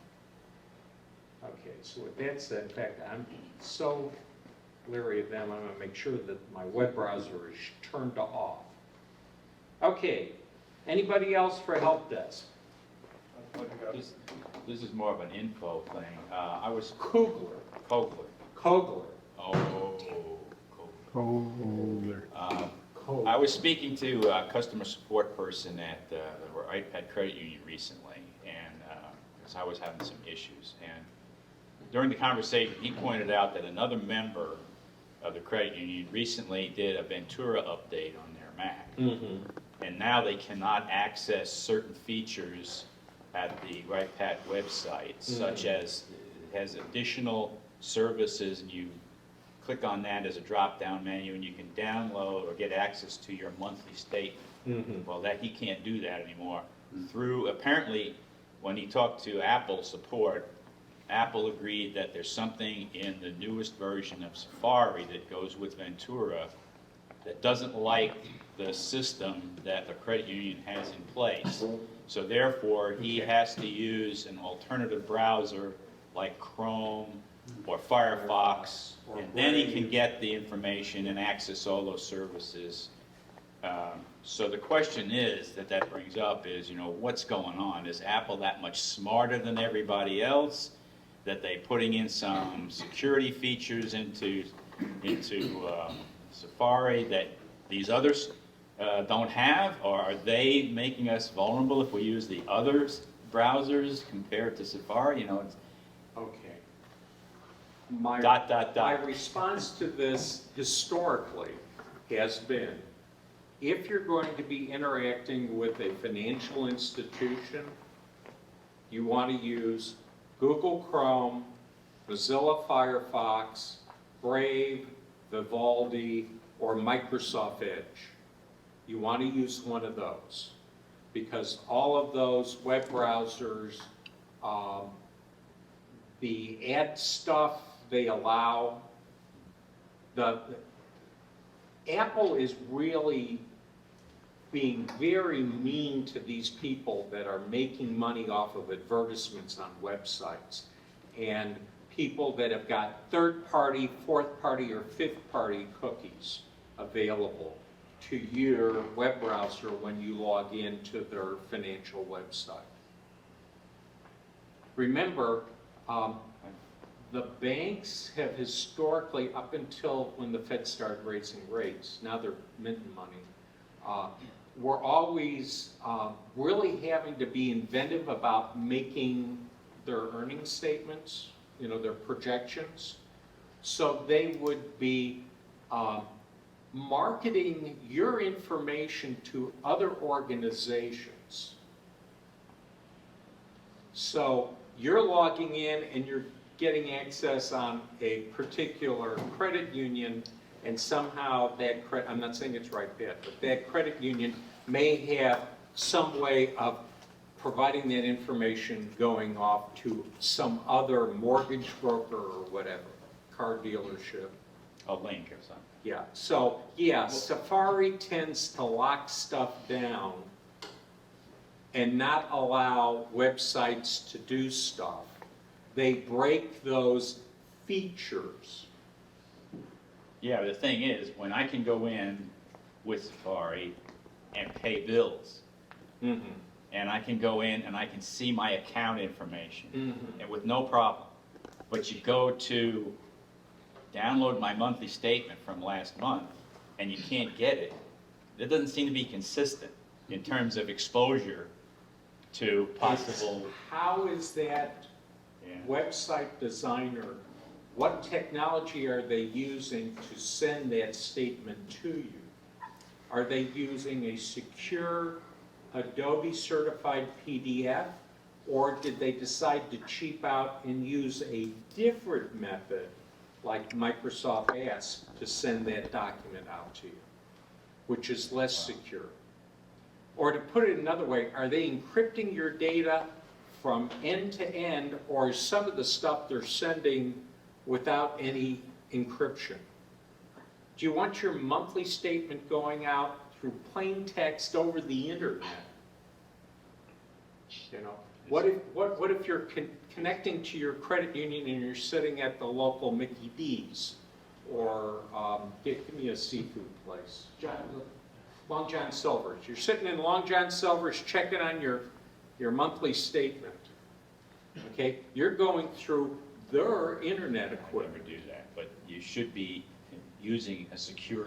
Okay, so with that said, in fact, I'm so leery of them. I'm going to make sure that my web browser is turned off. Okay, anybody else for help desk? This is more of an info thing. I was Kugler. Kogler. Kogler. Oh, Kohler. Kogler. I was speaking to a customer support person at the iPad Credit Union recently, and because I was having some issues. And during the conversation, he pointed out that another member of the credit union recently did a Ventura update on their Mac. Mm-hmm. And now they cannot access certain features at the RightPad website, such as it has additional services, and you click on that as a drop-down menu, and you can download or get access to your monthly statement. Mm-hmm. Well, that he can't do that anymore. Through, apparently, when he talked to Apple support, Apple agreed that there's something in the newest version of Safari that goes with Ventura that doesn't like the system that the credit union has in place. So therefore, he has to use an alternative browser like Chrome or Firefox, and then he can get the information and access all those services. So the question is, that brings up is, what's going on? Is Apple that much smarter than everybody else, that they putting in some security features into Safari that these others don't have, or are they making us vulnerable if we use the others browsers compared to Safari? It's Okay. My response to this historically has been, if you're going to be interacting with a financial institution, you want to use Google Chrome, Mozilla Firefox, Brave, Vivaldi, or Microsoft Edge. You want to use one of those, because all of those web browsers, the ad stuff they allow, Apple is really being very mean to these people that are making money off of advertisements on websites, and people that have got third-party, fourth-party, or fifth-party cookies available to your web browser when you log into their financial website. Remember, the banks have historically, up until when the Fed started raising rates, now they're minting money, were always really having to be inventive about making their earnings statements, their projections. So they would be marketing your information to other organizations. So you're logging in and you're getting access on a particular credit union, and somehow that credit, I'm not saying it's right bad, but that credit union may have some way of providing that information going off to some other mortgage broker or whatever, car dealership. a link or something. Yeah, so, yeah, Safari tends to lock stuff down and not allow websites to do stuff. They break those features. Yeah, the thing is, when I can go in with Safari and pay bills, Mm-hmm. and I can go in and I can see my account information, Mm-hmm. and with no problem. But you go to download my monthly statement from last month, and you can't get it. That doesn't seem to be consistent in terms of exposure to possible. How is that website designer, what technology are they using to send that statement to you? Are they using a secure Adobe certified PDF, or did they decide to cheap out and use a different method like Microsoft asked to send that document out to you, which is less secure? Or to put it another way, are they encrypting your data from end to end, or is some of the stuff they're sending without any encryption? Do you want your monthly statement going out through plain text over the internet? What if you're connecting to your credit union and you're sitting at the local Mickey D's or give me a seafood place. Long John Silver's. You're sitting in Long John Silver's checking on your monthly statement. Okay? You're going through their internet I would equipment. never do that, but you should be using a secure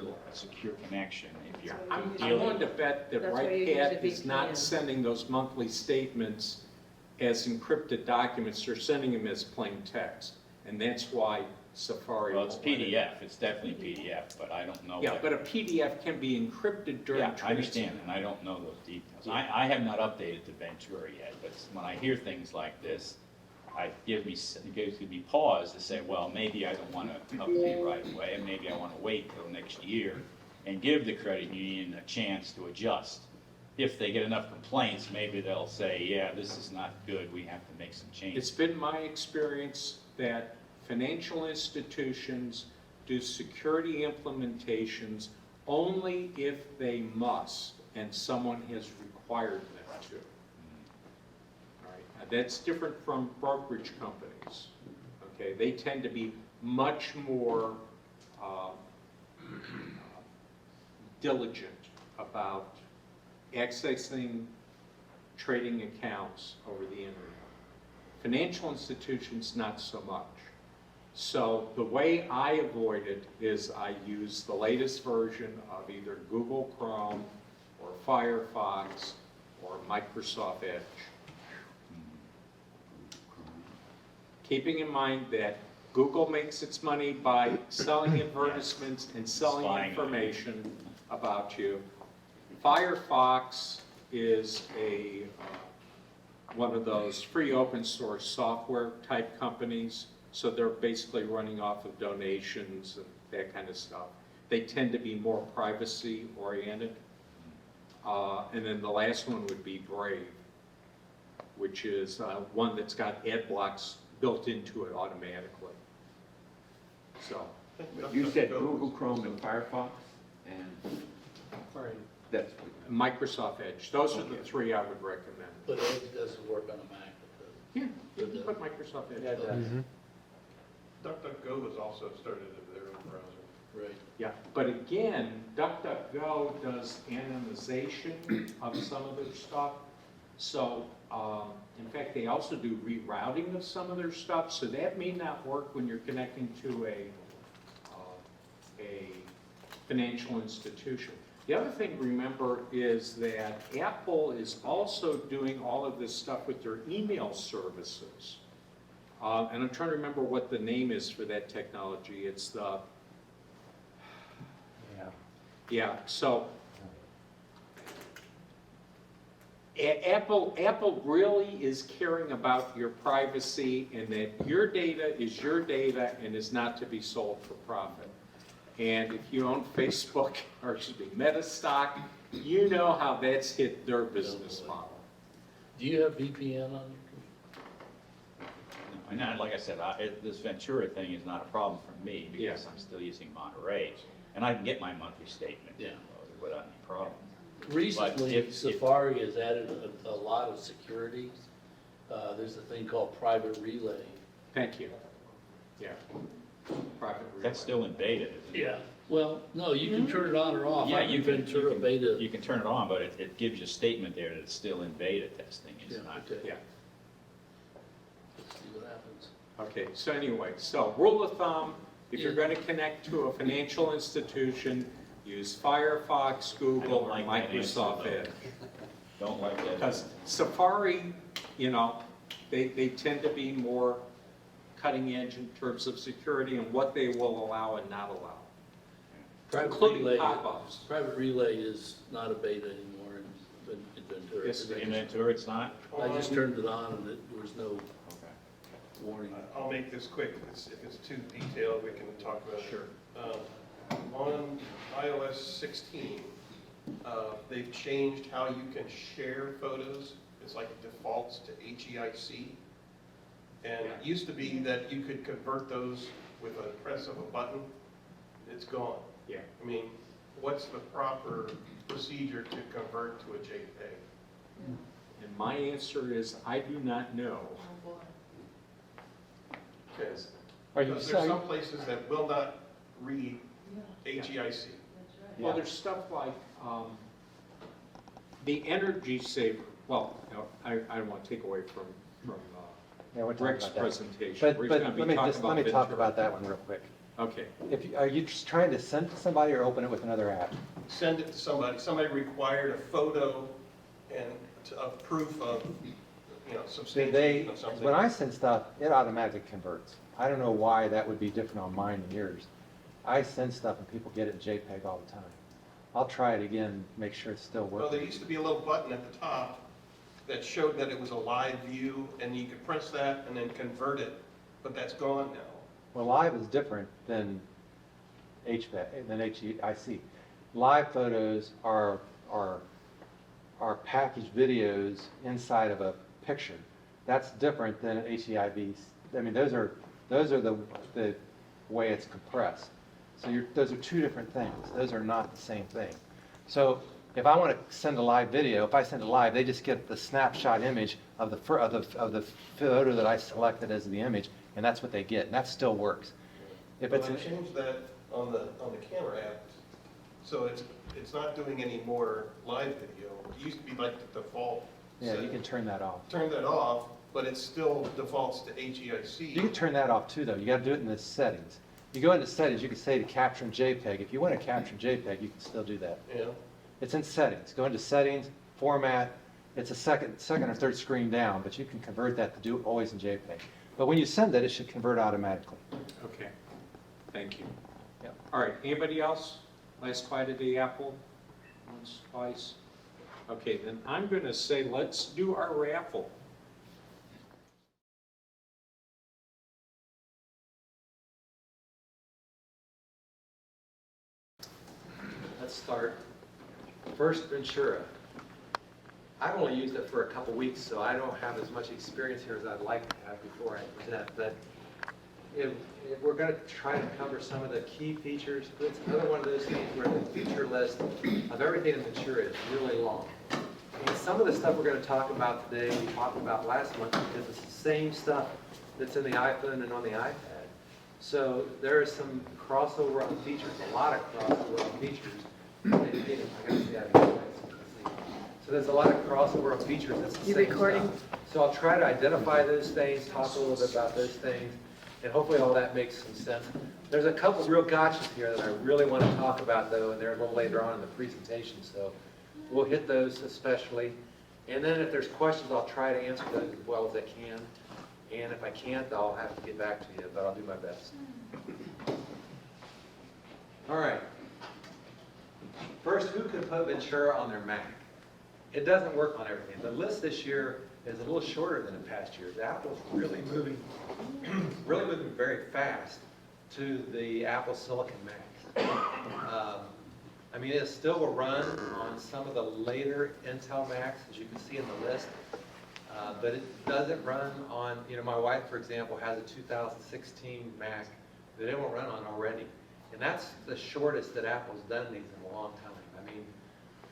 connection if you're I'm dealing. willing to bet that That's why you Right use a Pat is VPN. not sending those monthly statements as encrypted documents, they're sending them as plain text. And that's why Safari. Well, it's won't let it. PDF, it's definitely PDF, but I don't know. Yeah, what- but a PDF can be encrypted during Yeah, transfer. I understand, and I don't know those details. I have not updated to Ventura yet, but when I hear things like this, it gives me pause to say, well, maybe I don't want to update right away, and maybe I want to wait till next year and give the credit union a chance to adjust. If they get enough complaints, maybe they'll say, yeah, this is not good, we have to make some It's changes. been my experience that financial institutions do security implementations only if they must, and someone has required them to. All right, now that's different from brokerage companies. Okay, they tend to be much more diligent about accessing trading accounts over the internet. Financial institutions, not so much. So the way I avoid it is I use the latest version of either Google Chrome or Firefox or Microsoft Edge. Keeping in mind that Google makes its money by selling advertisements and selling Spying on you. information about you. Firefox is one of those free open source software type companies, so they're basically running off of donations and that kind of stuff. They tend to be more privacy oriented. And then the last one would be Brave, which is one that's got ad blocks built into it automatically. So, You said Google Chrome and Firefox, and that's what. Microsoft Edge, those are the three I would recommend. But Edge doesn't work on a Mac. Yeah, you can put Microsoft Edge. Yeah, it does. DuckDuckGo was also started as their own browser. Right. Yeah, but again, DuckDuckGo does anonymization of some of their stuff. So, in fact, they also do rerouting of some of their stuff, so that may not work when you're connecting to a financial institution. The other thing to remember is that Apple is also doing all of this stuff with their email services. And I'm trying to remember what the name is for that technology. It's the... Yeah, so Apple really is caring about your privacy and that your data is your data and is not to be sold for profit. And if you own Facebook, or excuse me, Meta stock, you know how that's hit their business model. Do you have VPN on your And like I said, this Ventura thing is not a problem for me because I'm still using Monterey, and I can get my monthly statement without any problem. Recently, if- Safari has added a lot of security. There's a thing called private relay. Thank you. Yeah. Private That's still in beta, isn't it? Yeah. Well, no, you can turn it on or off. Yeah, I'm you in can, Ventura beta. you can turn it on, but it gives you a statement there that it's still in beta testing. It's Yeah, not. okay. Yeah. Let's see what happens. Okay, so anyway, so rule of thumb, if you're going to connect to a financial institution, use Firefox, Google, or like that answer, Microsoft though. Edge. Don't like that. Because Safari, you know, they tend to be more cutting edge in terms of security and what they will allow and not allow, Private including relay, pop-ups. private relay is not a beta anymore in Ventura. Yes, In Ventura, it's not? I just turned it on and there was no Okay. warning. I'll make this quick. If it's too detailed, we can talk about it. Sure. On iOS 16, they've changed how you can share photos. It's like it defaults to HEIC. And it used to be that you could convert those with a press of a button. It's gone. Yeah. I mean, what's the proper procedure to convert to a JPEG? And my answer is, I do not know. Because Are you there's saying, some places that will not read HEIC. Well, there's stuff like, the energy saver, well, no, I don't want to take away from Yeah, we'll talk Rick's about that. presentation. But, We're but gonna be let me talking just, let me talk Ventura. about that one real quick. Okay, Are you just trying to send to somebody or open it with another app? Send it to somebody. Somebody required a photo and of proof of, substantiation of something. When I send stuff, it automatically converts. I don't know why that would be different on mine and yours. I send stuff and people get it in JPEG all the time. I'll try it again, make sure it's still Well, there working. used to be a little button at the top that showed that it was a live view, and you could press that and then convert it, but that's gone now. Well, live is different than HEIC. Live photos are packaged videos inside of a picture. That's different than HEIV. I mean, those are the way it's compressed. So those are two different things. Those are not the same thing. So if I want to send a live video, if I send it live, they just get the snapshot image of the photo that I selected as the image, and that's what they get, and that still works. If But it's I changed that on the camera app, so it's not doing any more live video. It used to be like the default. yeah, you setting. can turn that off. Turn that off, but it still defaults to HEIC. You can turn that off too, though. You got to do it in the settings. You go into settings, you can say to capture in JPEG. If you want to capture in JPEG, you can still do that. Yeah. It's in settings. Go into settings, format. It's a second or third screen down, but you can convert that to do it always in JPEG. But when you send it, it should convert automatically. okay, thank you. Yep. All right, anybody else? Last bite of the apple? Once, twice? Okay, then I'm going to say let's do our raffle. Let's start. First, Ventura. I've only used it for a couple weeks, so I don't have as much experience here as I'd like to have before I present. But if we're going to try to cover some of the key features, it's another one of those things where the feature list of everything in Ventura is really long. And some of the stuff we're going to talk about today, we talked about last month, because it's the same stuff that's in the iPhone and on the iPad. So there is some crossover on features, a lot of crossover on features. I gotta see that in place. So there's a lot of crossover on features. It's the same stuff. So I'll try to identify those things, talk a little bit about those things, and hopefully all that makes some sense. There's a couple real gotchas here that I really want to talk about, though, and they're a little later on in the presentation, so we'll hit those especially. And then if there's questions, I'll try to answer those as well as I can. And if I can't, I'll have to get back to you, but I'll do my best. All right. First, who can put Ventura on their Mac? It doesn't work on everything. The list this year is a little shorter than in past years. Apple's really moving very fast to the Apple Silicon Macs. I mean, it still will run on some of the later Intel Macs, as you can see in the list, but it doesn't run on, my wife, for example, has a 2016 Mac that it won't run on already. And that's the shortest that Apple's done these in a long time. I mean,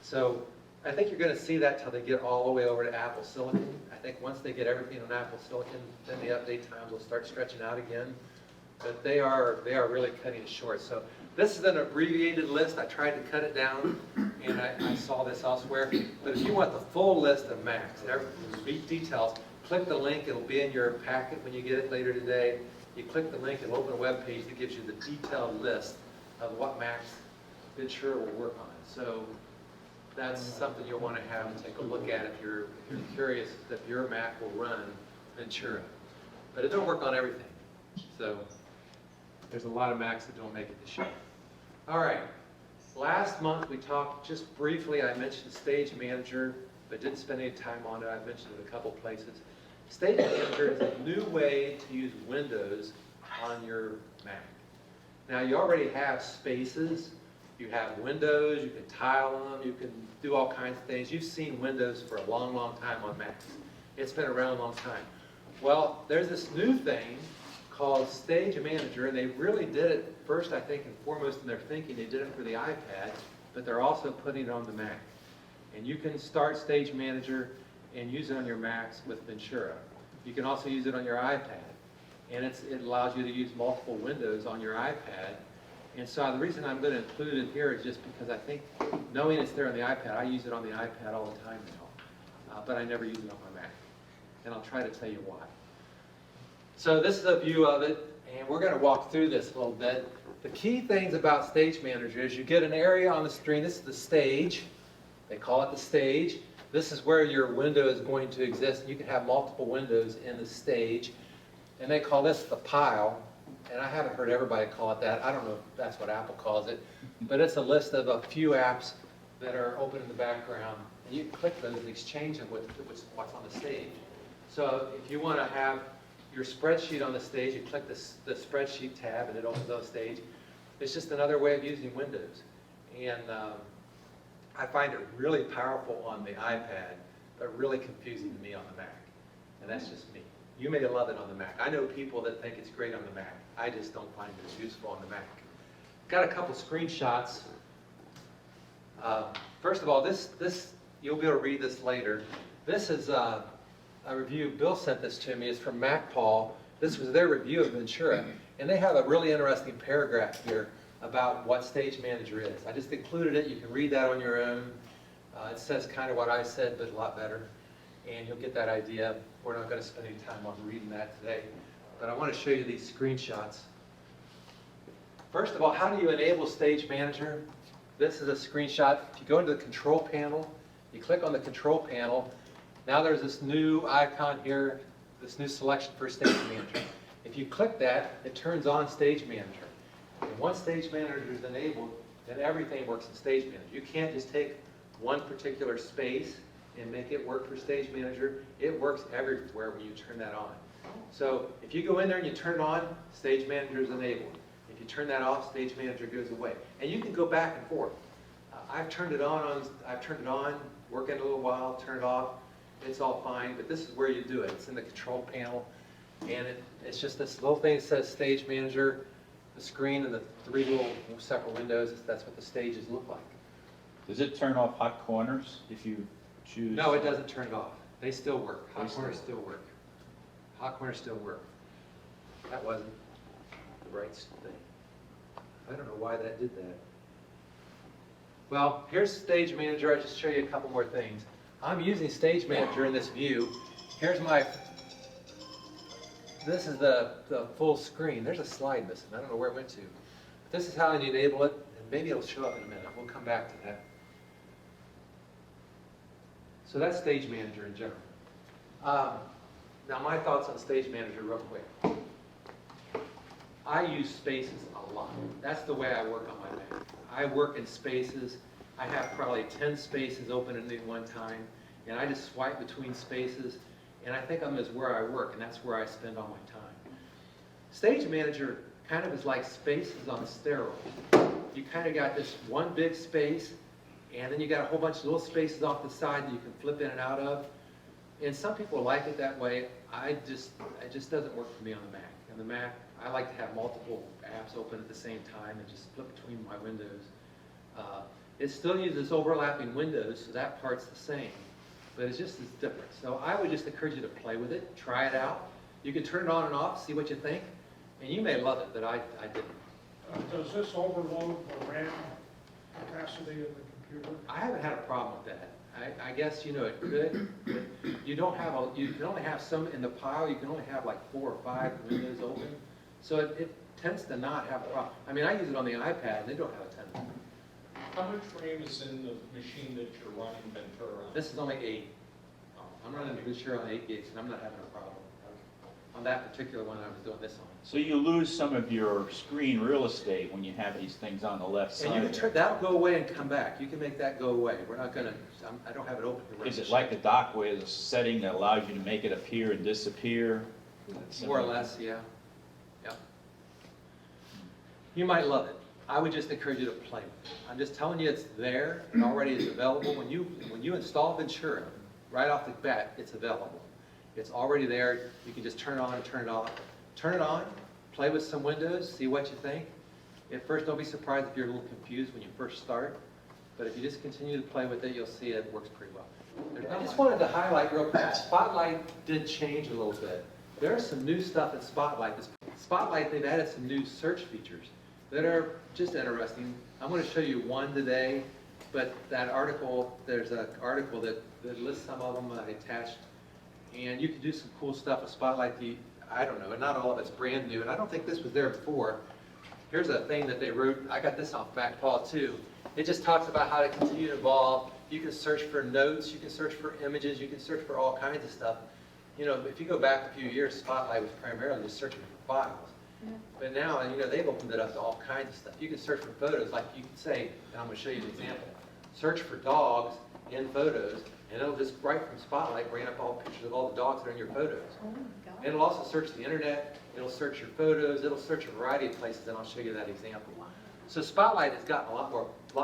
so I think you're going to see that till they get all the way over to Apple Silicon. I think once they get everything on Apple Silicon, then the update times will start stretching out again. But they are really cutting it short. So this is an abbreviated list. I tried to cut it down, and I saw this elsewhere. But if you want the full list of Macs, every details, click the link. It'll be in your packet when you get it later today. You click the link, it'll open a web page that gives you the detailed list of what Macs Ventura will work on. So that's something you'll want to have and take a look at if you're curious if your Mac will run Ventura. But it don't work on everything. So there's a lot of Macs that don't make it this year. All right. Last month we talked just briefly, I mentioned Stage Manager, but didn't spend any time on it. I mentioned it a couple places. Stage Manager is a new way to use Windows on your Mac. Now you already have spaces, you have windows, you can tile them, you can do all kinds of things. You've seen Windows for a long, long time on Macs. It's been around a long time. Well, there's this new thing called Stage Manager, and they really did it first, I think, and foremost in their thinking. They did it for the iPad, but they're also putting it on the Mac. And you can start Stage Manager and use it on your Macs with Ventura. You can also use it on your iPad. And it allows you to use multiple windows on your iPad. And so the reason I'm going to include it here is just because I think, knowing it's there on the iPad, I use it on the iPad all the time now, but I never use it on my Mac. And I'll try to tell you why. So this is a view of it, and we're going to walk through this a little bit. The key things about Stage Manager is you get an area on the screen. This is the stage. They call it the stage. This is where your window is going to exist. You can have multiple windows in the stage. And they call this the pile. And I haven't heard everybody call it that. I don't know if that's what Apple calls it. But it's a list of a few apps that are open in the background. And you click those and exchange them with what's on the stage. So if you want to have your spreadsheet on the stage, you click the spreadsheet tab and it opens on the stage. It's just another way of using Windows. And I find it really powerful on the iPad, but really confusing to me on the Mac. And that's just me. You may love it on the Mac. I know people that think it's great on the Mac. I just don't find it as useful on the Mac. Got a couple screenshots. First of all, this you'll be able to read this later. This is a review. Bill sent this to me. It's from MacPaul. This was their review of Ventura. And they have a really interesting paragraph here about what Stage Manager is. I just included it. You can read that on your own. It says kind of what I said, but a lot better. And you'll get that idea. We're not going to spend any time on reading that today. But I want to show you these screenshots. First of all, how do you enable Stage Manager? This is a screenshot. If you go into the control panel, you click on the control panel. Now there's this new icon here, this new selection for Stage Manager. If you click that, it turns on Stage Manager. And once Stage Manager is enabled, then everything works in Stage Manager. You can't just take one particular space and make it work for Stage Manager. It works everywhere when you turn that on. So if you go in there and you turn it on, Stage Manager is enabled. If you turn that off, Stage Manager goes away. And you can go back and forth. I've turned it on, work it a little while, turn it off. It's all fine, but this is where you do it. It's in the control panel. And it's just this little thing that says Stage Manager, the screen and the three little separate windows. That's what the stages look like. Does it turn off hot corners if you choose? No, it doesn't turn it off. They still work. Hot corners still work. Hot corners still work. That wasn't the right thing. I don't know why that did that. Well, here's Stage Manager. I'll just show you a couple more things. I'm using Stage Manager in this view. Here's this is the full screen. There's a slide missing. I don't know where it went to. But this is how you enable it, and maybe it'll show up in a minute. We'll come back to that. So that's Stage Manager in general. Now my thoughts on Stage Manager real quick. I use spaces a lot. That's the way I work on my Mac. I work in spaces. I have probably 10 spaces open at any one time, and I just swipe between spaces, and I think of them as where I work, and that's where I spend all my time. Stage Manager kind of is like spaces on steroids. You kind of got this one big space, and then you got a whole bunch of little spaces off the side that you can flip in and out of. And some people like it that way. It just doesn't work for me on the Mac. On the Mac, I like to have multiple apps open at the same time and just flip between my windows. It still uses overlapping windows, so that part's the same, but it's just as different. So I would just encourage you to play with it, try it out. You can turn it on and off, see what you think, and you may love it, but I didn't. Does this overload the RAM capacity of the computer? I haven't had a problem with that. I guess, it could, but you don't have you can only have some in the pile. You can only have like 4 or 5 windows open. So it tends to not have a problem. I mean, I use it on the iPad, and they don't have a ton of them. How much RAM is in the machine that you're running Ventura on? This is only 8. I'm running Ventura on 8 gigs, and I'm not having a problem. On that particular one, I was doing this on. So you lose some of your screen real estate when you have these things on the left side. And you can that'll go away and come back. You can make that go away. We're not going to, I don't have it open to run. Is it like the dock where there's a setting that allows you to make it appear and disappear? More or less, yeah. Yeah. You might love it. I would just encourage you to play with it. I'm just telling you it's there and already is available. When you install Ventura, right off the bat, it's available. It's already there. You can just turn it on and turn it off. Turn it on, play with some windows, see what you think. At first, don't be surprised if you're a little confused when you first start. But if you just continue to play with it, you'll see it works pretty well. I just wanted to highlight real quick, Spotlight did change a little bit. There's some new stuff in Spotlight. Spotlight, they've added some new search features that are just interesting. I'm going to show you one today, but that article, there's an article that lists some of them I attached, and you can do some cool stuff with Spotlight. I don't know, not all of it's brand new, and I don't think this was there before. Here's a thing that they wrote. I got this off MacPaw too. It just talks about how to continue to evolve. You can search for notes, you can search for images, you can search for all kinds of stuff. You know, if you go back a few years, Spotlight was primarily just searching for files. But now, you know, they've opened it up to all kinds of stuff. You can search for photos, like you can say, and I'm going to show you an example. Search for dogs in photos, and it'll just, right from Spotlight, bring up all pictures of all the dogs that are in your photos. Oh my God. And it'll also search the internet, it'll search your photos, it'll search a variety of places, and I'll show you that example. So Spotlight has gotten a lot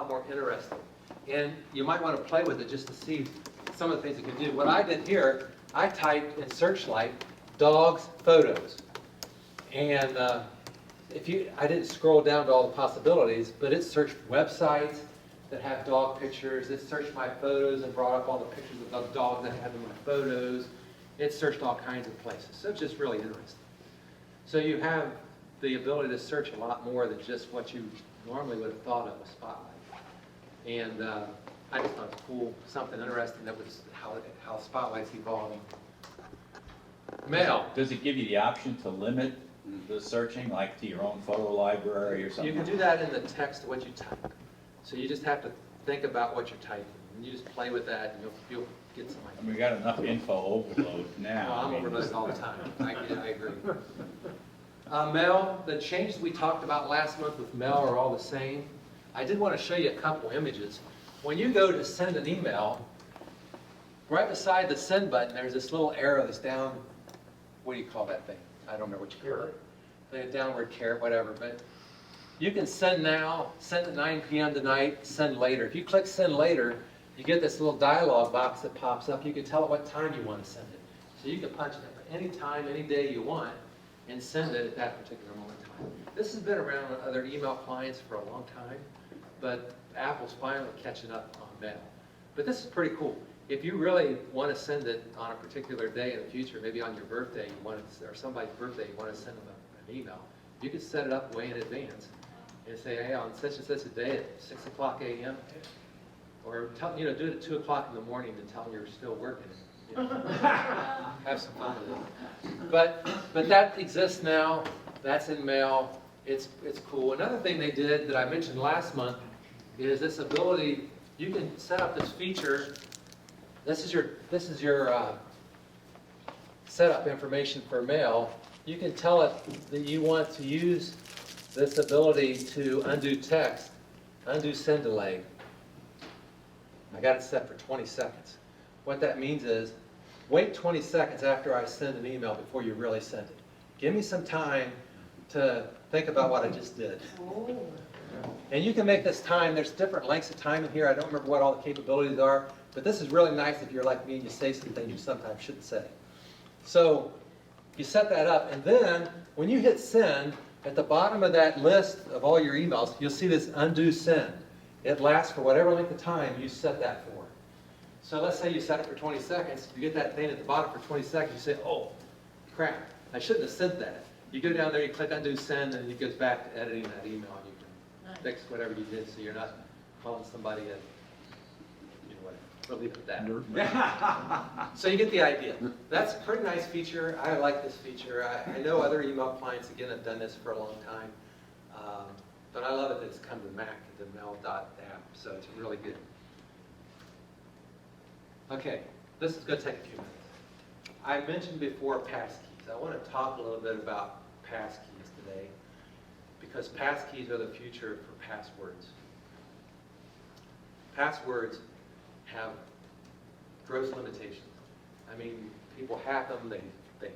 more interesting. And you might want to play with it just to see some of the things it can do. What I did here, I typed in Searchlight, dogs photos. And I didn't scroll down to all the possibilities, but it searched websites that have dog pictures. It searched my photos and brought up all the pictures of the dogs that I have in my photos. It searched all kinds of places. So it's just really interesting. So you have the ability to search a lot more than just what you normally would have thought of with Spotlight. And I just thought it was cool, something interesting that was how Spotlight's evolving. Mail. Does it give you the option to limit the searching, like to your own photo library or something? You can do that in the text of what you type. So you just have to think about what you're typing. And you just play with that and you'll get some I mean, we got enough info overload now. Well, I'm I mean, overloaded all the time. I agree. Mail, the changes we talked about last month with Mail are all the same. I did want to show you a couple images. When you go to send an email, right beside the send button, there's this little arrow that's down. What do you call that thing? I don't remember what you call it. The downward caret, whatever. But you can send now, send at 9 p.m. tonight, send later. If you click send later, you get this little dialog box that pops up. You can tell it what time you want to send it. So you can punch it in for any time, any day you want, and send it at that particular moment in time. This has been around on other email clients for a long time, but Apple's finally catching up on Mail. But this is pretty cool. If you really want to send it on a particular day in the future, maybe on your birthday, or somebody's birthday, you want to send them an email, you can set it up way in advance and say, hey, on such and such a day at 6 o'clock a.m., or do it at 2 o'clock in the morning and tell them you're still working. Have some fun with it. But that exists now. That's in Mail. It's cool. Another thing they did that I mentioned last month is this ability. You can set up this feature. This is your setup information for Mail. You can tell it that you want to use this ability to undo text, undo send delay. I got it set for 20 seconds. What that means is, wait 20 seconds after I send an email before you really send it. Give me some time to think about what I just did. And you can make this time, there's different lengths of time in here. I don't remember what all the capabilities are, but this is really nice if you're like me and you say some things you sometimes shouldn't say. So you set that up, and then when you hit send, at the bottom of that list of all your emails, you'll see this undo send. It lasts for whatever length of time you set that for. So let's say you set it for 20 seconds. You get that thing at the bottom for 20 seconds. You say, oh, crap, I shouldn't have sent that. You go down there, you click undo send, and it goes back to editing that email, and you can fix whatever you did so you're not calling somebody in. We'll leave it at that. So you get the idea. That's a pretty nice feature. I like this feature. I know other email clients, again, have done this for a long time. But I love it that it's come to Mac and to Mail.app, so it's really good. Okay, this is going to take a few minutes. I mentioned before passkeys. I want to talk a little bit about passkeys today, because passkeys are the future for passwords. Passwords have gross limitations. I mean, people hack them, they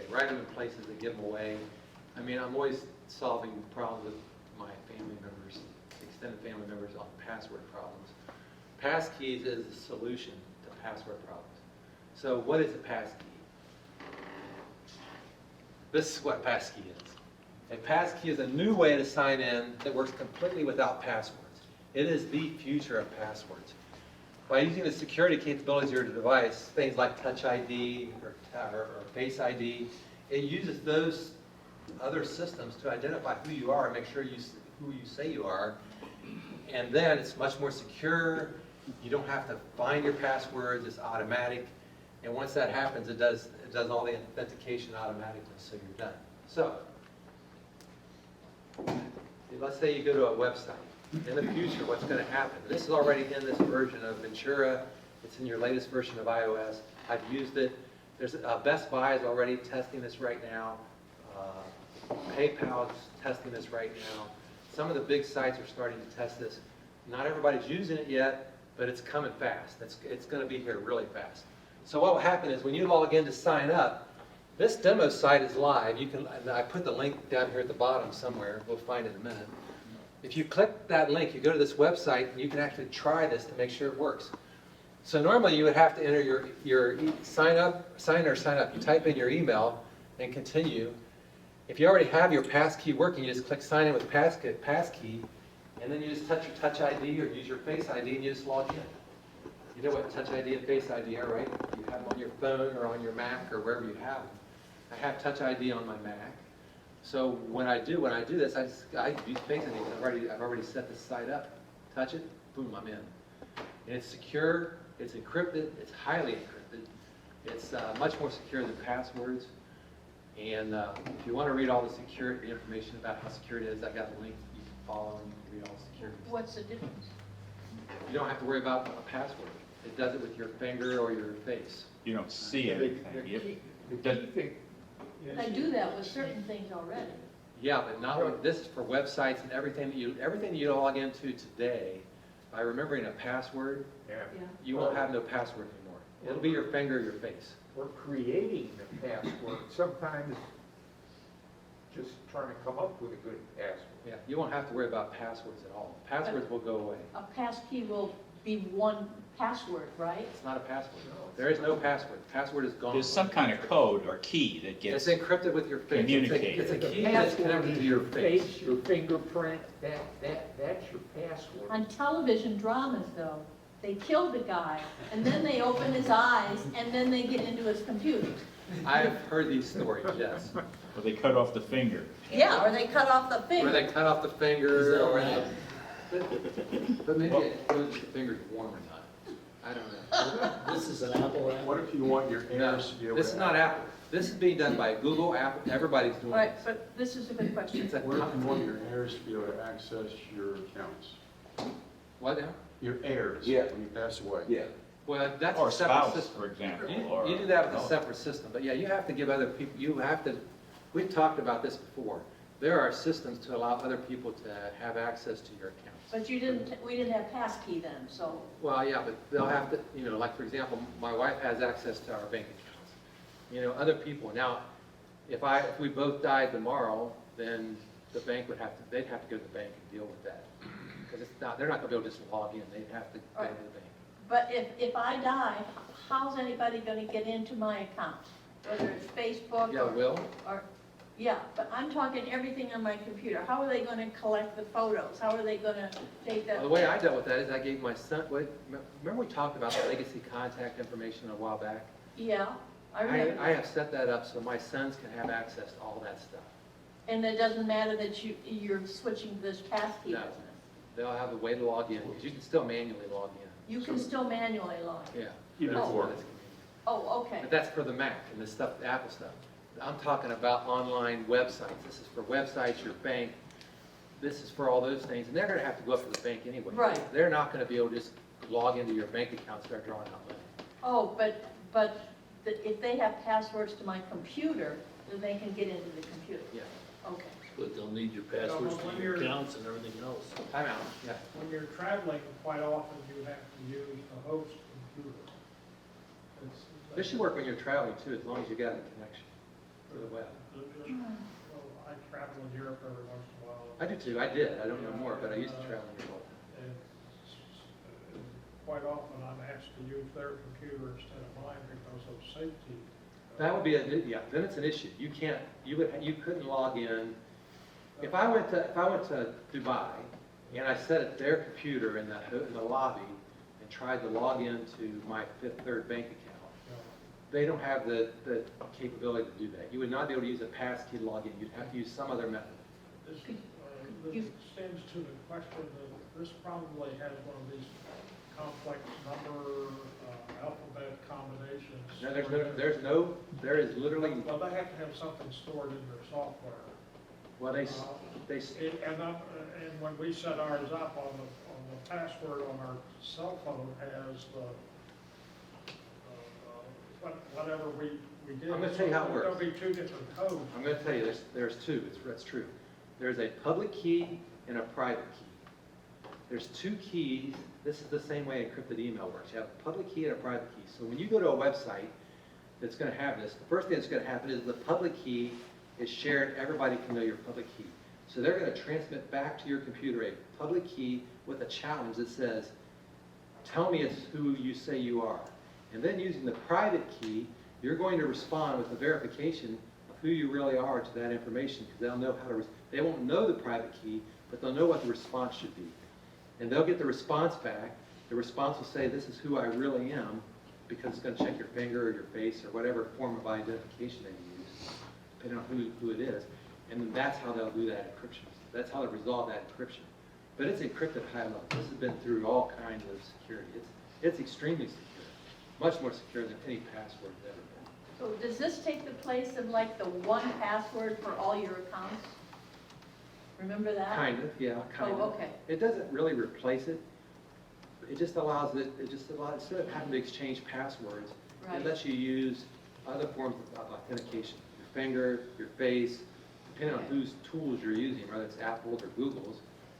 write them in places, they give them away. I mean, I'm always solving problems with my family members, extended family members on password problems. Passkeys is the solution to password problems. So what is a passkey? This is what a passkey is. A passkey is a new way to sign in that works completely without passwords. It is the future of passwords. By using the security capabilities of your device, things like Touch ID or Face ID, it uses those other systems to identify who you are and make sure you who you say you are. And then it's much more secure. You don't have to find your passwords. It's automatic. And once that happens, it does all the authentication automatically, so you're done. So, let's say you go to a website. In the future, what's going to happen? This is already in this version of Ventura. It's in your latest version of iOS. I've used it. There's Best Buy is already testing this right now. PayPal is testing this right now. Some of the big sites are starting to test this. Not everybody's using it yet, but it's coming fast. It's going to be here really fast. So what will happen is when you log in to sign up, this demo site is live. I put the link down here at the bottom somewhere. We'll find it in a minute. If you click that link, you go to this website, and you can actually try this to make sure it works. So normally you would have to enter your sign up. You type in your email and continue. If you already have your passkey working, you just click sign in with passkey, and then you just touch your Touch ID or use your Face ID and you just log in. You know what Touch ID and Face ID are, right? You have them on your phone or on your Mac or wherever you have them. I have Touch ID on my Mac. So when I do this, I use Face ID. I've already set the site up. Touch it, boom, I'm in. And it's secure, it's encrypted, it's highly encrypted. It's much more secure than passwords. And if you want to read all the security information about how secure it is, I got a link you can follow and you can read all the security. What's the difference? You don't have to worry about a password. It does it with your finger or your face. You don't see anything. I do that with certain things already. Yeah, but not with, this is for websites and everything that you log into today. By remembering a password, Yeah. you won't have no password anymore. It'll be your finger or your face. We're creating the password, sometimes just trying to come up with a good password. Yeah, you won't have to worry about passwords at all. Passwords will go away. A passkey will be one password, right? It's not a password. There is no password. Password is gone. There's some kind of code or key that It's gets, encrypted with your face. communicated. It's a The key that's password connected is to your face. your fingerprint, that's your password. On television dramas, though, they killed a guy, and then they open his eyes, and then they get into his computer. I've heard these stories, yes. or they cut off the finger. Yeah, or they cut off the Or finger. they cut off the Is finger, that or right? but maybe it goes if the finger's warm or not. I don't know. This is an Apple app? What if you want your No, heirs to be able this is to? not Apple. This is being done by Google, Apple, everybody's doing Right, this. but this is a good question. It's a What if you want your heirs to be able to access your accounts? What now? Your heirs, Yeah. when you pass away. Yeah. Well, that's Or a separate spouse, system. for example, or. You do that with a separate system, but yeah, you have to give other people, we've talked about this before. There are systems to allow other people to have access to your accounts. But we didn't have passkey then, so. Well, yeah, but they'll have to, like for example, my wife has access to our bank accounts. Other people. Now, if we both died tomorrow, then the bank they'd have to go to the bank and deal with that. Because they're not gonna be able to just log in, they'd have to go to the bank. But if I die, how's anybody gonna get into my account? Whether it's Facebook Yeah, Will? or, yeah, but I'm talking everything on my computer. How are they gonna collect the photos? How are they gonna take Well, that? the way I dealt with that is I gave my son, remember we talked about the legacy contact information a while back? Yeah, I remember. I have set that up so my sons can have access to all that stuff. And it doesn't matter that you're switching to this passkey No. business. They'll have a way to log in, because you can still manually log in. You can still manually log in. Yeah. Either That's- or. that's- Oh, okay. But that's for the Mac and the stuff, the Apple stuff. I'm talking about online websites. This is for websites, your bank. This is for all those things, and they're gonna have to go up to the bank anyway. Right. They're not gonna be able to just log into your bank account and start drawing out money. Oh, but if they have passwords to my computer, then they can get into the computer. Yeah. Okay. But they'll need your passwords when to your you're- accounts and everything else. I'm out, yeah. When you're traveling, quite often you have to use a host computer. This should work when you're traveling too, as long as you got a connection to the web. I travel in Europe every once in a while. I do too, I did, I don't know more, but I used to travel in Europe. And quite often I'm asked to use their computer instead of mine because of safety. That would be then it's an issue. You couldn't log in. If I went to Dubai and I set up their computer in the lobby and tried to log into my Fifth Third bank account, they don't have the capability to do that. You would not be able to use a passkey to log in. You'd have to use some other method. extends to the question that this probably has one of these complex number, alphabet combinations. No, there is literally, Well, they have to have something stored in their software. well, And when we set ours up on the password on our cell phone has whatever we did. I'm gonna tell you how it works. There'll be two different codes. I'm going to tell you, there's two, that's true. There's a public key and a private key. There's two keys. This is the same way encrypted email works. You have a public key and a private key. So when you go to a website that's going to have this, the first thing that's going to happen is the public key is shared. Everybody can know your public key. So they're going to transmit back to your computer a public key with a challenge that says, tell me it's who you say you are. And then using the private key, you're going to respond with a verification of who you really are to that information, because they'll know how to, they won't know the private key, but they'll know what the response should be. And they'll get the response back. The response will say, this is who I really am, because it's going to check your finger or your face or whatever form of identification they use, depending on who it is. And then that's how they'll do that encryption. That's how they resolve that encryption. But it's encrypted high level. This has been through all kinds of security. It's extremely secure. Much more secure than any password has ever been. So does this take the place of like the one password for all your accounts? Remember that? Kind of, yeah, kind of. Oh, okay. It doesn't really replace it. It just allows instead of having to exchange passwords, Right. it lets you use other forms of authentication. Your finger, your face, depending on whose tools you're using, whether it's Apple's or Google's,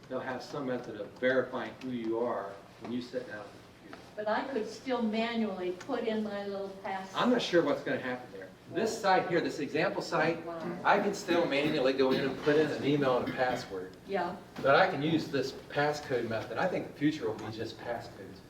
they'll have some method of verifying who you are when you sit down at the computer. But I could still manually put in my little password. I'm not sure what's going to happen there. This site here, this example site, I can still manually go in and put in an email and a password. Yeah, But I can use this passcode method. I think the future will be just passcodes.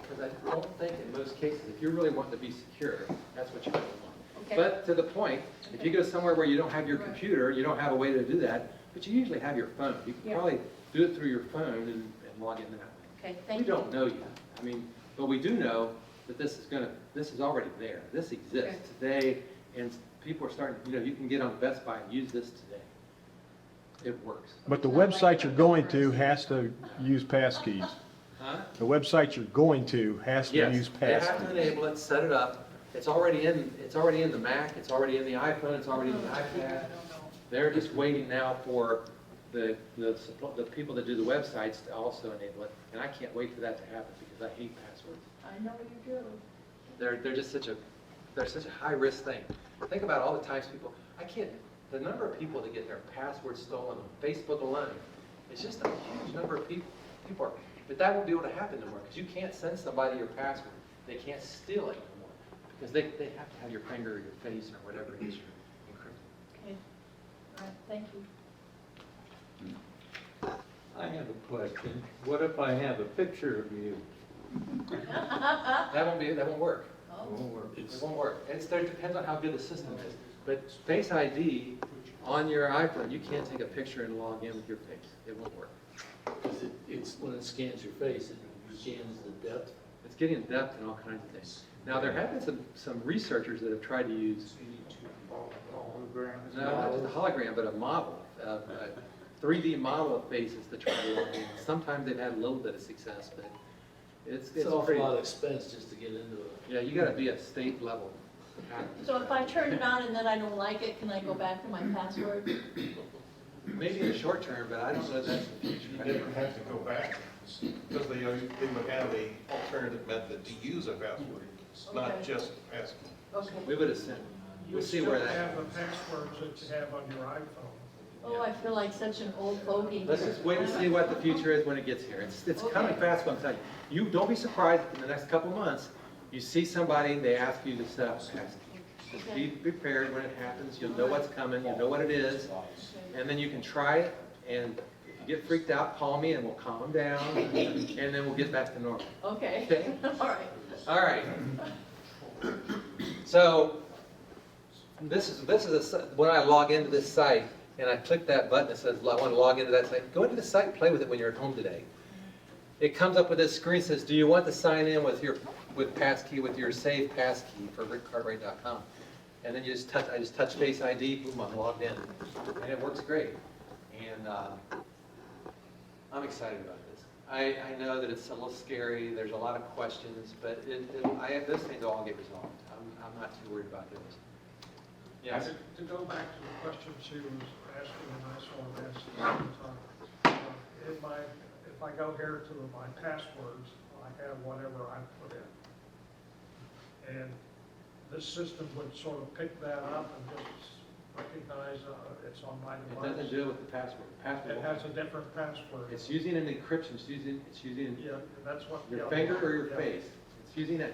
Because I don't think in most cases, if you're really wanting to be secure, that's what you're going to want. okay. But to the point, if you go somewhere where you don't have your computer, you don't have a way to do that, but you usually have your phone. You can Yeah. probably do it through your phone and log in that way. Okay, thank We you. don't know yet. I mean, but we do know that this is already there. This exists today, and people are starting, you can get on Best Buy and use this today. It works. But the website you're going to has to use passkeys. Huh? The website you're going to has to use Yes, they have to passkeys. enable it, set it up. It's already in the Mac, it's already in the iPhone, it's already in the iPad. They're just waiting now for the people that do the websites to also enable it. And I can't wait for that to happen because I hate passwords. I know you do. They're just such a high risk thing. Think about all the times the number of people that get their passwords stolen on Facebook alone, it's just a huge number of people. But that won't be able to happen no more because you can't send somebody your password. They can't steal it no more because they have to have your finger or your face or whatever it is you're encrypting. Okay, all right, thank you. I have a question. What if I have a picture of you? That won't work. Oh, It won't work. It depends on how good the system is. But Face ID on your iPhone, you can't take a picture and log in with your face. It won't work. Because it's, when it scans your face, it scans the depth. It's getting depth and all kinds of things. Now, there have been some researchers that have tried to use, no, not just a hologram, but a model, a 3D model of faces to try to log in. Sometimes they've had a little bit of success, but it's It's an awful pretty, lot of expense just to get into it. yeah, you gotta be a state level. so if I turn it on and then I don't like it, can I go back to my password? Maybe in the short term, but I don't know if that's the You future. never have to go back, because they would have a alternative method to use a password, not Okay. just a password. Okay. We would assume. You We'll see still where that. have the passwords that you have on your iPhone. Oh, I feel like such an old fogey. Let's just wait and see what the future is when it gets here. It's coming fast, I'm telling you. You don't be surprised if in the next couple months, you see somebody, they ask you to set up a passkey. Just be prepared when it happens, you'll know what's coming, you'll know what it is, and then you can try it, and if you get freaked out, call me and we'll calm down, and then we'll get back to normal. Okay, Okay? all right. All right. So, this is when I log into this site, and I click that button that says, I want to log into that site. Go into the site and play with it when you're at home today. It comes up with this screen that says, do you want to sign in with your passkey, with your saved passkey for rickcartwright.com? And then I just touch Face ID, boom, I'm logged in. And it works great. And I'm excited about this. I know that it's a little scary, there's a lot of questions, but those things will all get resolved. I'm not too worried about those. Yes? To go back to the question she was asking, and I saw her ask at the time, if I go here to my passwords, I have whatever I put in. And this system would sort of pick that up and just recognize it's on my It device. doesn't do it with the password. It has a different password. It's using an encryption, it's using Yeah, that's what. your yeah, finger or your yeah. face. It's using a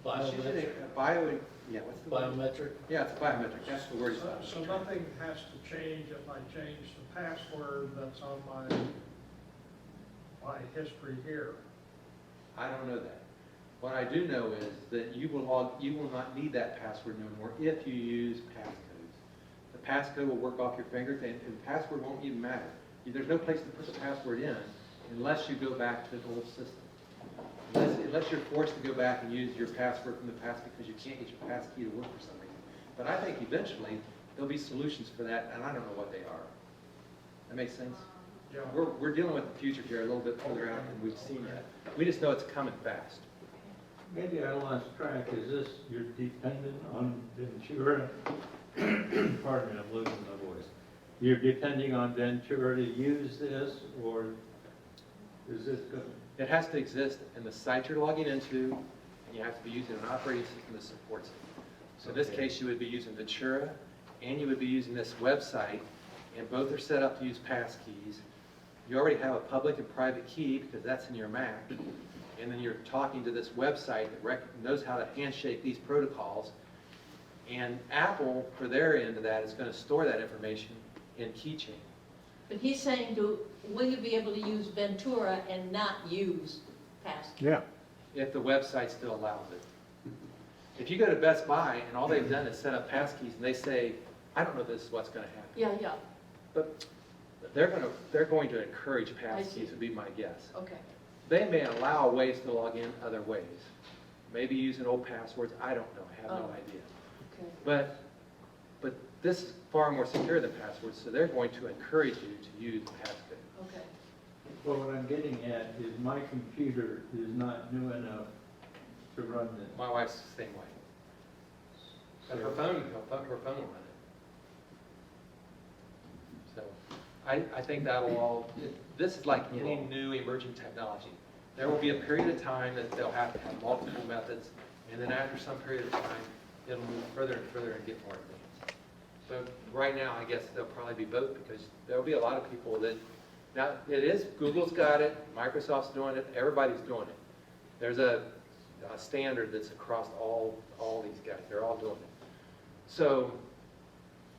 Biometric, what's the word? biometric. Yeah, it's a biometric, that's the word. So nothing has to change if I change the password that's on my history here. I don't know that. What I do know is that you will not need that password no more if you use passcodes. The passcode will work off your fingers, and the password won't even matter. There's no place to put the password in unless you go back to the old system. Unless you're forced to go back and use your password from the past because you can't get your passkey to work for some reason. But I think eventually there'll be solutions for that, and I don't know what they are. That makes sense? Yeah. We're dealing with the future here a little bit further out than we've seen yet. We just know it's coming fast. Maybe I lost track. Is this, you're dependent on Ventura? Pardon me, I'm losing my voice. You're depending on Ventura to use this, or is this going? It has to exist in the site you're logging into, and you have to be using an operating system that supports it. So in this case, you would be using Ventura, and you would be using this website, and both are set up to use passkeys. You already have a public and private key because that's in your Mac, and then you're talking to this website that knows how to handshake these protocols, and Apple, for their end of that, is going to store that information in keychain. But he's saying, will you be able to use Ventura and not use passkey? Yeah. If the website still allows it. If you go to Best Buy and all they've done is set up passkeys and they say, I don't know this is what's going to happen. Yeah, yeah, But they're going to encourage I see. passkeys would be my guess. okay. They may allow ways to log in other ways. Maybe using old passwords, I don't know, I have no idea. Okay. But this is far more secure than passwords, so they're going to encourage you to use passcode. Okay. Well, what I'm getting at is my computer is not new enough to run this. My wife's the same way. But her phone will run it. So I think that'll all, this is like any new emerging technology. There will be a period of time that they'll have to have multiple methods, and then after some period of time, it'll move further and further and get more advanced. So right now, I guess there'll probably be both, because there'll be a lot of people that, now it is, Google's got it, Microsoft's doing it, everybody's doing it. There's a standard that's across all these guys, they're all doing it. So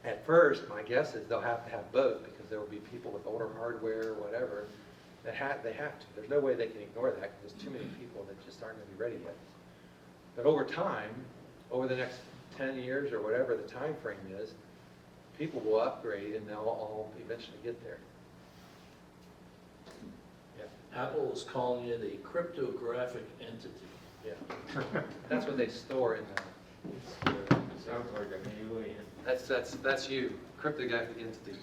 at first, my guess is they'll have to have both, because there will be people with older hardware or whatever that they have to. There's no way they can ignore that, because there's too many people that just aren't going to be ready yet. But over time, over the next 10 years or whatever the time frame is, people will upgrade and they'll all eventually get there. Yeah. Apple is calling it a cryptographic entity. Yeah. That's what they store in there. Sounds like an alien. That's you, cryptographic entity.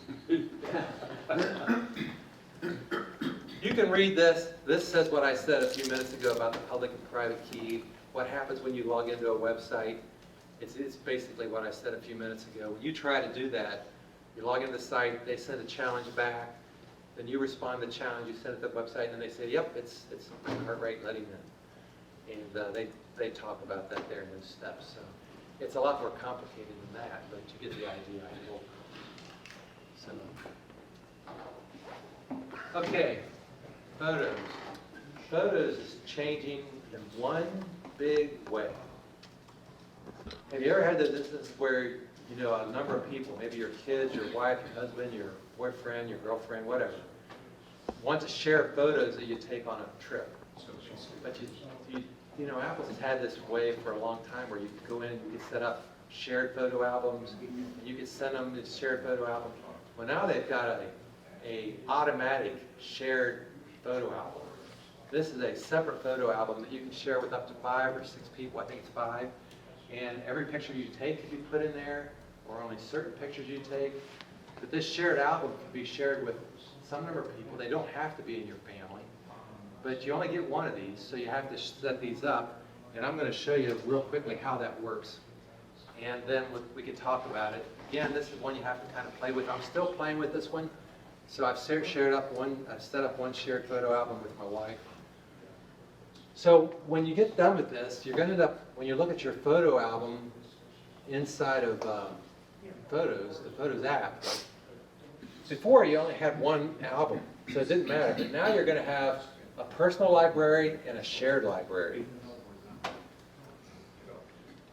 You can read this. This says what I said a few minutes ago about the public and private key. What happens when you log into a website. It's basically what I said a few minutes ago. When you try to do that, you log into the site, they send a challenge back, then you respond to the challenge, you send it to the website, and then they say, yep, it's Cartwright letting in. And they talk about that there in those steps. So it's a lot more complicated than that, but you get the idea, I hope. So, okay, photos. Photos is changing in one big way. Have you ever had this instance where, a number of people, maybe your kids, your wife, your husband, your boyfriend, your girlfriend, whatever, want to share photos that you take on a trip? But Apple's had this way for a long time where you could go in and you could set up shared photo albums, and you could send them this shared photo album. Well, now they've got a automatic shared photo album. This is a separate photo album that you can share with up to 5 or 6 people. I think it's 5. And every picture you take can be put in there, or only certain pictures you take. But this shared album can be shared with some number of people. They don't have to be in your family, but you only get one of these, so you have to set these up. And I'm going to show you real quickly how that works. And then we can talk about it. Again, this is one you have to kind of play with. I'm still playing with this one. So I've set up one shared photo album with my wife. So when you get done with this, you're going to end up, when you look at your photo album inside of Photos, the Photos app, before you only had one album, so it didn't matter. But now you're going to have a personal library and a shared library.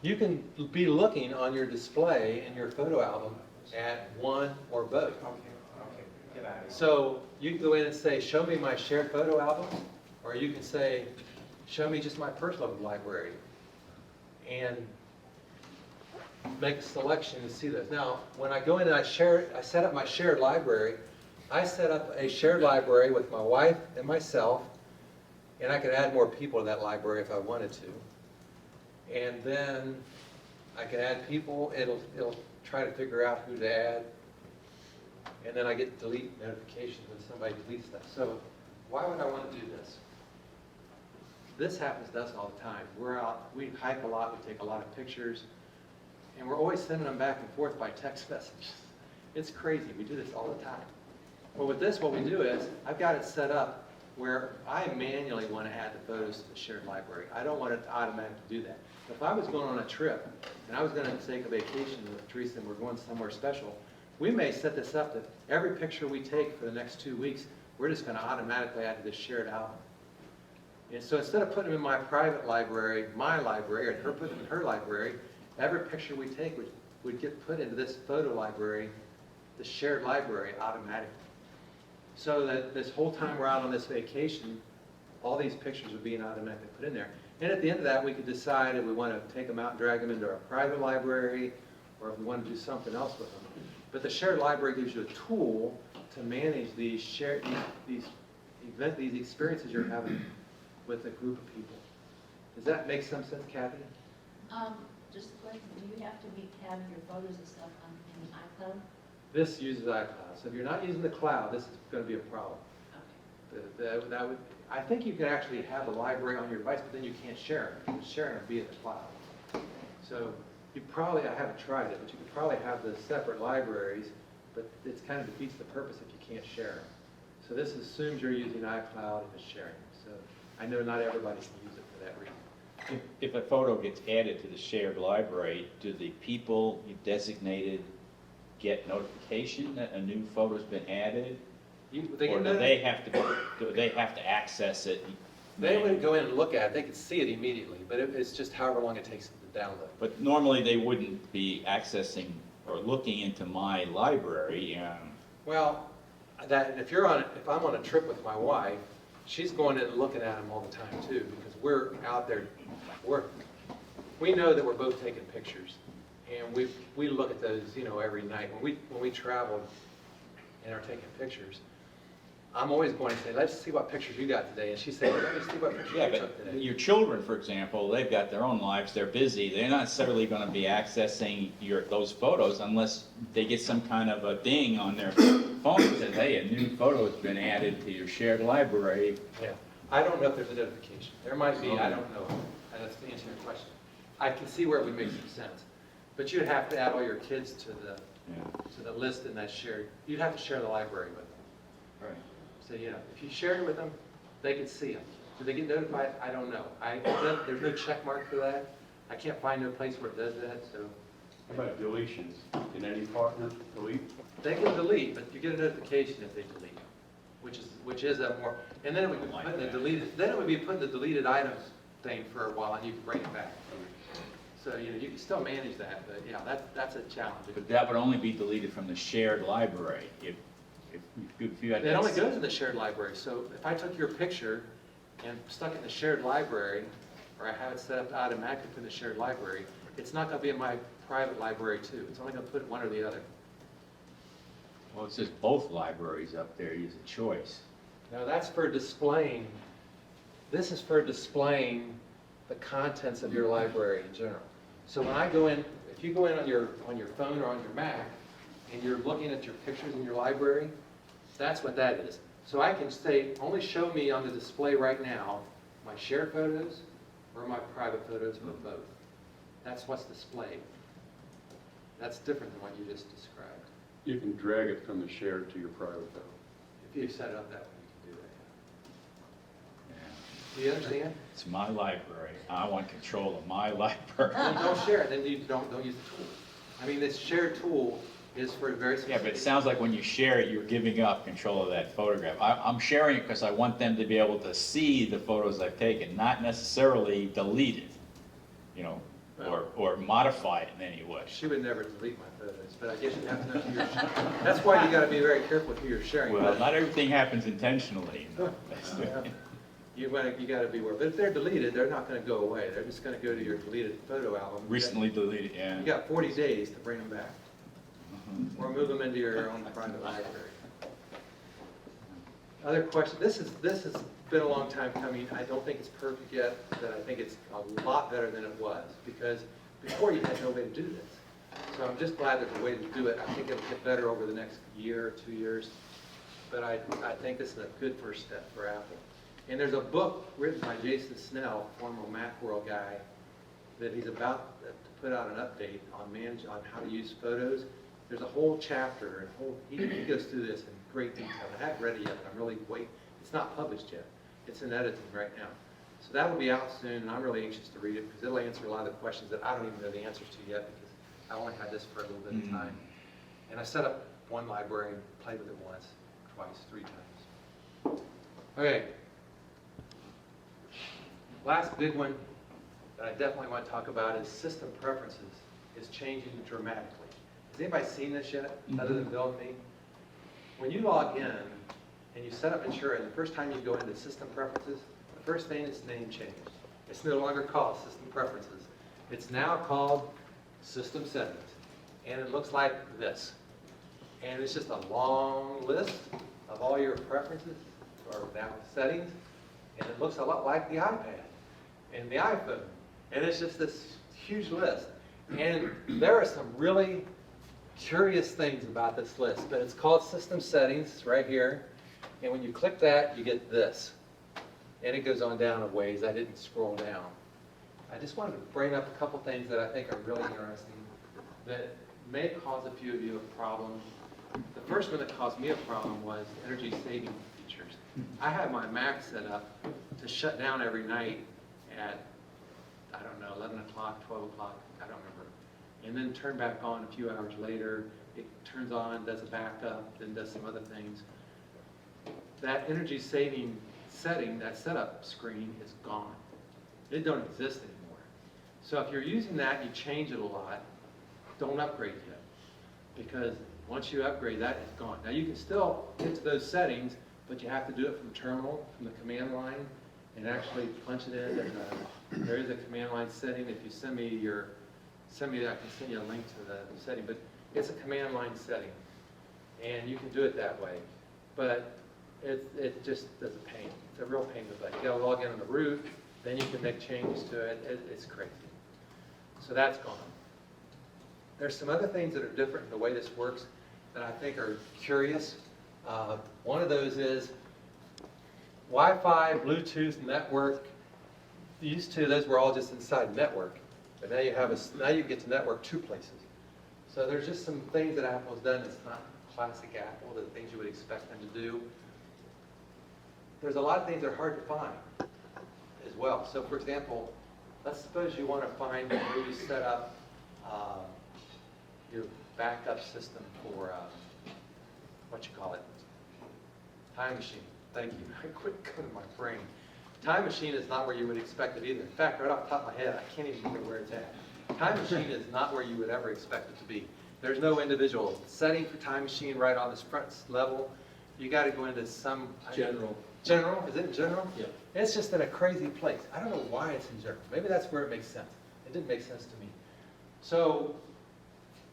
You can be looking on your display in your photo album at one or both. So you can go in and say, show me my shared photo album, or you can say, show me just my personal library, and make a selection and see those. Now, when I go in and I set up my shared library, I set up a shared library with my wife and myself, and I could add more people to that library if I wanted to. And then I can add people, it'll try to figure out who to add. And then I get delete notifications when somebody deletes stuff. So why would I want to do this? This happens to us all the time. We're out, we hike a lot, we take a lot of pictures, and we're always sending them back and forth by text messages. It's crazy, we do this all the time. Well, with this, what we do is, I've got it set up where I manually want to add the photos to the shared library. I don't want it to automatically do that. If I was going on a trip, and I was going to take a vacation with Teresa and we're going somewhere special, we may set this up that every picture we take for the next 2 weeks, we're just going to automatically add to this shared album. And so instead of putting them in my private library, my library, and her putting them in her library, every picture we take would get put into this photo library, the shared library, automatically. So that this whole time we're out on this vacation, all these pictures are being automatically put in there. And at the end of that, we could decide if we want to take them out and drag them into our private library, or if we want to do something else with them. But the shared library gives you a tool to manage these these experiences you're having with a group of people. Does that make some sense, Kathy? Just a question, do you have to have your photos and stuff in iCloud? This uses iCloud. So if you're not using the cloud, this is going to be a problem. Okay. I think you can actually have a library on your device, but then you can't share it. You can share it via the cloud. So you probably, I haven't tried it, but you could probably have the separate libraries, but it kind of defeats the purpose if you can't share them. So this assumes you're using iCloud and it's sharing. So I know not everybody can use it for that reason. If a photo gets added to the shared library, do the people you designated get notification that a new photo's been added? Or do they have to access it? They wouldn't go in and look at it. They could see it immediately, but it's just however long it takes them to download. But normally they wouldn't be accessing or looking into my library. Well, if I'm on a trip with my wife, she's going in and looking at them all the time too, because we're out there. We know that we're both taking pictures, and we look at those, every night when we travel and are taking pictures. I'm always going to say, let's see what pictures you got today. And she said, let me see what pictures you took today. Your children, for example, they've got their own lives, they're busy. They're not necessarily going to be accessing those photos unless they get some kind of a ding on their phone that says, hey, a new photo has been added to your shared library. Yeah. I don't know if there's a notification. There might be, I don't know. That's to answer your question. I can see where it would make some sense. But you'd have to add all your kids to the list in that shared. You'd have to share the library with them. Right. So, if you shared it with them, they could see them. Do they get notified? I don't know. There's no check mark for that. I can't find no place where it does that, so. How about deletions? Can any partner delete? They can delete, but you get a notification if they delete, which is a more, and then it would be put in the deleted items thing for a while, and you can bring it back. So, you can still manage that, but yeah, that's a challenge. But that would only be deleted from the shared library. If you had It only goes in the shared library. So if I took your picture and stuck it in the shared library, or I have it set up to automatically put in the shared library, it's not going to be in my private library too. It's only going to put one or the other. Well, it says both libraries up there. Use a choice. Now that's for displaying. This is for displaying the contents of your library in general. So when I go in, if you go in on your phone or on your Mac, and you're looking at your pictures in your library, That's what that is. So I can say, only show me on the display right now, my shared photos or my private photos or both. That's what's displayed. That's different than what you just described. You can drag it from the shared to your private though. If you set it up that way, you can do that. Yeah. Do you understand? It's my library. I want control of my library. Then don't share it, then you don't use the tool. I mean, this shared tool is for very Yeah, specific. but it sounds like when you share it, you're giving up control of that photograph. I'm sharing it because I want them to be able to see the photos I've taken, not necessarily delete it, you know, or modify it in any way. She would never delete my photos, but I guess you have to know who you're sharing. That's why you gotta be very careful with who you're sharing. Well, But- not everything happens intentionally. You know. You gotta be aware, but if they're deleted, they're not gonna go away, they're just gonna go to your deleted photo album. Recently deleted, yeah. You got 40 days to bring them back, or move them into your own private library. Other question, this has been a long time coming, I don't think it's perfect yet, but I think it's a lot better than it was, because before you had no way to do this. So I'm just glad there's a way to do it, I think it'll get better over the next year or 2 years, but I think this is a good first step for Apple. And there's a book written by Jason Snell, former Macworld guy, that he's about to put out an update on how to use photos. There's a whole chapter, he goes through this in great detail. I haven't read it yet, but I'm really waiting. It's not published yet. It's in editing right now. So that will be out soon, and I'm really anxious to read it because it'll answer a lot of the questions that I don't even know the answers to yet because I only had this for a little bit of time. And I set up one library and played with it once, twice, 3 times. Okay. Last big one that I definitely want to talk about is system preferences is changing dramatically. Has anybody seen this yet, other than Bill and me? When you log in and you set up Ventura, and the first time you go into system preferences, the first thing is name change. It's no longer called system preferences. It's now called system settings. And it looks like this. And it's just a long list of all your preferences, or now settings, and it looks a lot like the iPad and the iPhone. And it's just this huge list. And there are some really curious things about this list, but it's called System Settings, it's right here. And when you click that, you get this. And it goes on down a ways. I didn't scroll down. I just wanted to bring up a couple things that I think are really interesting that may cause a few of you a problem. The first one that caused me a problem was energy saving features. I had my Mac set up to shut down every night at, I don't know, 11 o'clock, 12 o'clock, I don't remember. And then turn back on a few hours later. It turns on, does a backup, then does some other things. That energy saving setting, that setup screen is gone. It don't exist anymore. So if you're using that, you change it a lot, don't upgrade yet. Because once you upgrade, that is gone. Now you can still get to those settings, but you have to do it from terminal, from the command line, and actually punch it in. There is a command line setting. If you send me I can send you a link to the setting, but it's a command line setting. And you can do it that way. But it just is a pain. It's a real pain in the butt. You gotta log in on the root, then you can make changes to it. It's crazy. So that's gone. There's some other things that are different in the way this works that I think are curious. One of those is Wi-Fi, Bluetooth, network. Used to, those were all just inside network. But now you get to network 2 places. So there's just some things that Apple's done that's not classic Apple, the things you would expect them to do. There's a lot of things that are hard to find as well. So for example, let's suppose you want to find where you set up your backup system for, time machine. Thank you. I quit going to my brain. Time machine is not where you would expect it either. In fact, right off the top of my head, I can't even remember where it's at. Time machine is not where you would ever expect it to be. There's no individual setting for time machine right on this front level. You got to go into some General. General? Is it in general? Yeah. It's just in a crazy place. I don't know why it's in general. Maybe that's where it makes sense. It didn't make sense to me. So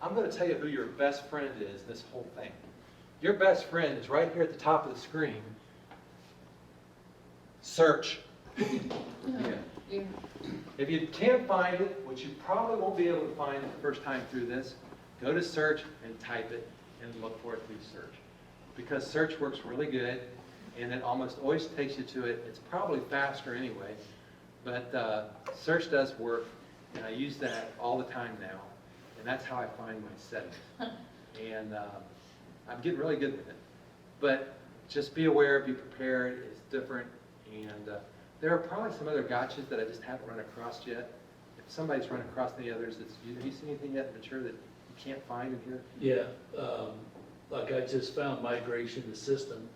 I'm going to tell you who your best friend is in this whole thing. Your best friend is right here at the top of the screen. Search. Yeah. If you can't find it, which you probably won't be able to find it the first time through this, go to search and type it and look for it through search. because search works really good, and it almost always takes you to it. It's probably faster anyway, but search does work, and I use that all the time now, and that's how I find my settings. And I'm getting really good with it. But just be aware, be prepared, it's different, and there are probably some other gotchas that I just haven't run across yet. If somebody's run across any others, have you seen anything yet in Ventura that you can't find in here? Yeah, like I just found migration to system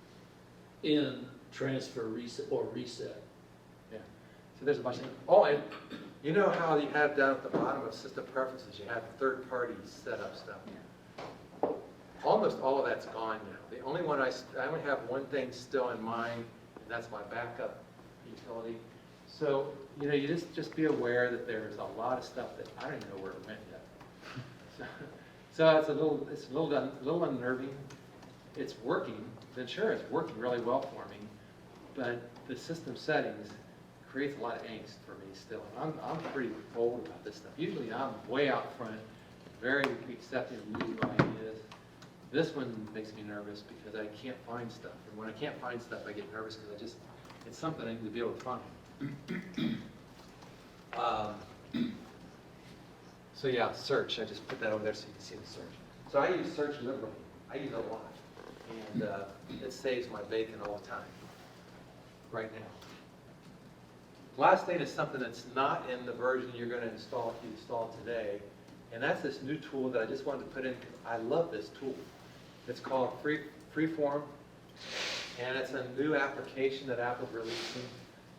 in transfer reset or reset. Yeah. So there's a bunch of, oh, and you know how you have down at the bottom of system preferences, you have third-party setup stuff. Almost all of that's gone now. The only one I only have one thing still in mind, and that's my backup utility. So, you know, you just be aware that there's a lot of stuff that I don't even know where it went yet. So it's a little unnerving. It's working. Ventura is working really well for me, but the system settings creates a lot of angst for me still. I'm pretty bold about this stuff. Usually I'm way out front, very accepting of new ideas. This one makes me nervous because I can't find stuff. And when I can't find stuff, I get nervous because it's something I need to be able to find. So yeah, search. I just put that over there so you can see the search. So I use search liberally. I use it a lot. And it saves my bacon all the time, right now. Last thing is something that's not in the version you're going to install if you install today. And that's this new tool that I just wanted to put in because I love this tool. It's called Freeform, and it's a new application that Apple's releasing.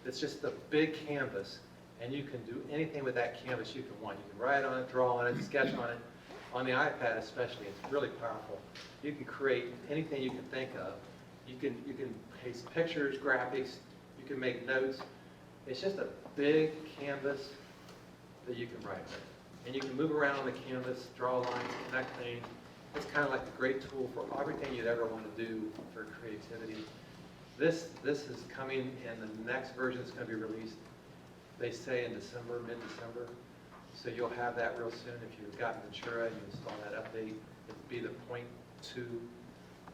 It's just a big canvas, and you can do anything with that canvas you can want. You can write on it, draw on it, sketch on it. On the iPad especially, it's really powerful. You can create anything you can think of. You can paste pictures, graphics, you can make notes. It's just a big canvas that you can write with. And you can move around on the canvas, draw lines, connect things. It's kind of like a great tool for everything you'd ever want to do for creativity. This is coming, and the next version is going to be released, they say in December, mid-December. So you'll have that real soon. If you've got Ventura and you install that update, it'll be the 0.2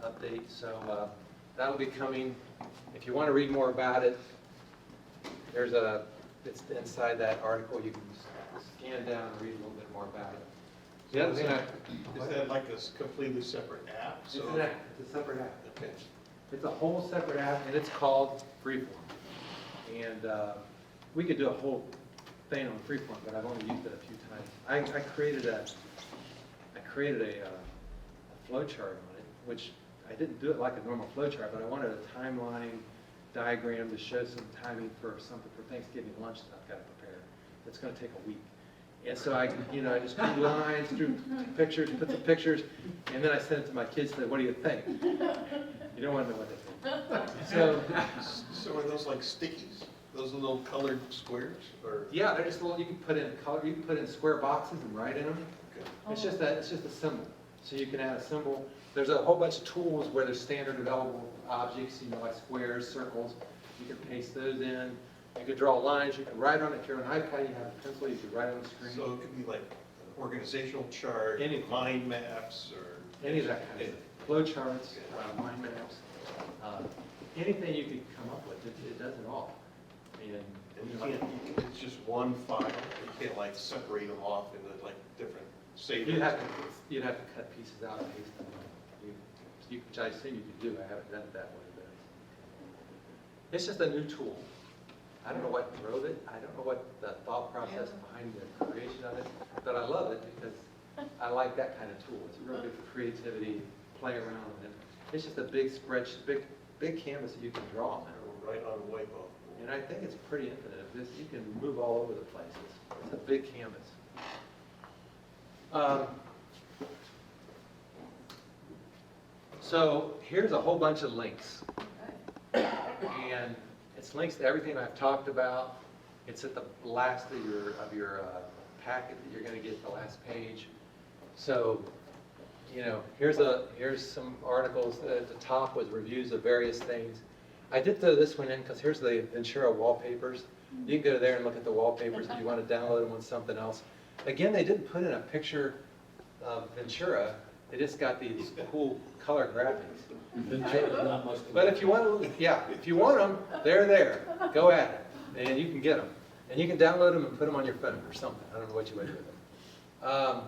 update. So that'll be coming. If you want to read more about it, it's inside that article. You can scan down and read a little bit more about it. The other thing Is that like a completely separate app? It's an app. It's a separate app. Okay. It's a whole separate app, and it's called Freeform. And we could do a whole thing on Freeform, but I've only used it a few times. I created a flow chart on it, which I didn't do it like a normal flow chart, but I wanted a timeline diagram to show some timing for something for Thanksgiving lunch that I've got to prepare. It's going to take a week. And so I just drew lines, drew pictures, put some pictures, and then I sent it to my kids and said, what do you think? You don't want to know what they think. So are those like stickies? Those little colored squares, or? Yeah, they're just little, you can put in color, you can put in square boxes and write in them. Okay. It's just a symbol. So you can add a symbol. There's a whole bunch of tools where there's standard available objects, like squares, circles. You can paste those in. You can draw lines, you can write on it. If you're on an iPad, you have a pencil, you can write on the screen. So it could be like an organizational chart, Anything. mind maps, or? Any of that kind of stuff. Flow charts, mind maps, anything you can come up with, it does it all. And you can't, it's just one file, you can't like separate them off into like different savings? You'd have to cut pieces out and paste them. Which I assume you could do. I haven't done it that way, but it's just a new tool. I don't know what drove it. I don't know what the thought process behind the creation of it, but I love it because I like that kind of tool. It's real good for creativity, play around with it. It's just a big spreadsheet, big canvas that you can draw on. Right on a whiteboard. And I think it's pretty infinite. You can move all over the place. It's a big canvas. So here's a whole bunch of links. And it's links to everything I've talked about. It's at the last of your packet that you're going to get, the last page. So, here's some articles. At the top was reviews of various things. I did throw this one in because here's the Ventura wallpapers. You can go there and look at the wallpapers if you want to download them with something else. Again, they didn't put in a picture of Ventura. It just got these cool color graphics. Ventura's not much. But if you want, yeah, if you want them, they're there. Go at it, and you can get them. And you can download them and put them on your phone or something. I don't know what you would do with them.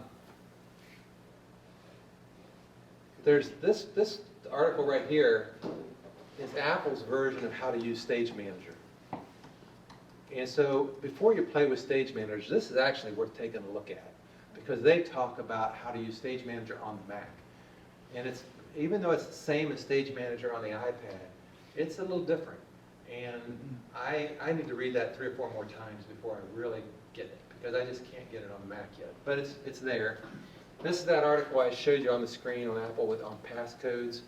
There's this article right here is Apple's version of how to use Stage Manager. And so before you play with Stage Manager, this is actually worth taking a look at because they talk about how to use Stage Manager on the Mac. And it's, even though it's the same as Stage Manager on the iPad, it's a little different. And I need to read that 3 or 4 more times before I really get it because I just can't get it on the Mac yet. But it's there. This is that article I showed you on the screen on Apple with on passcodes.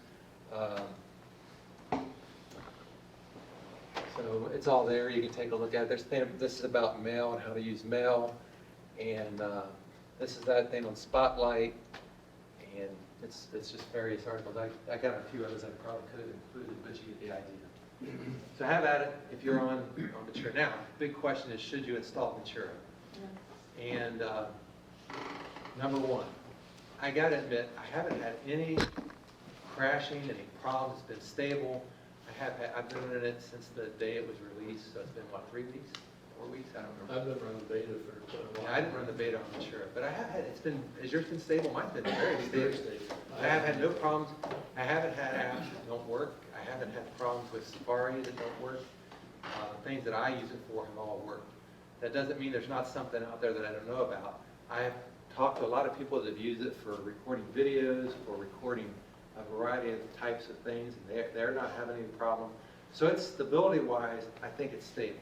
So it's all there. You can take a look at it. This is about mail and how to use mail. And this is that thing on Spotlight. And it's just various articles. I got a few others I probably could have included, but you get the idea. So have at it if you're on Ventura. Now, the big question is, should you install Ventura? Yeah. And number one, I got to admit, I haven't had any crashing, any problems. It's been stable. I've been running it since the day it was released, so it's been, what, 3 weeks? 4 weeks? I don't remember. I've been running beta for quite a while. Yeah, I didn't run the beta on Ventura, but I have had, has yours been stable? Mine's been very stable. I have had no problems. I haven't had apps that don't work. I haven't had problems with Safari that don't work. Things that I use it for have all worked. That doesn't mean there's not something out there that I don't know about. I've talked to a lot of people that have used it for recording videos, for recording a variety of types of things, and they're not having any problem. So it's stability-wise, I think it's stable.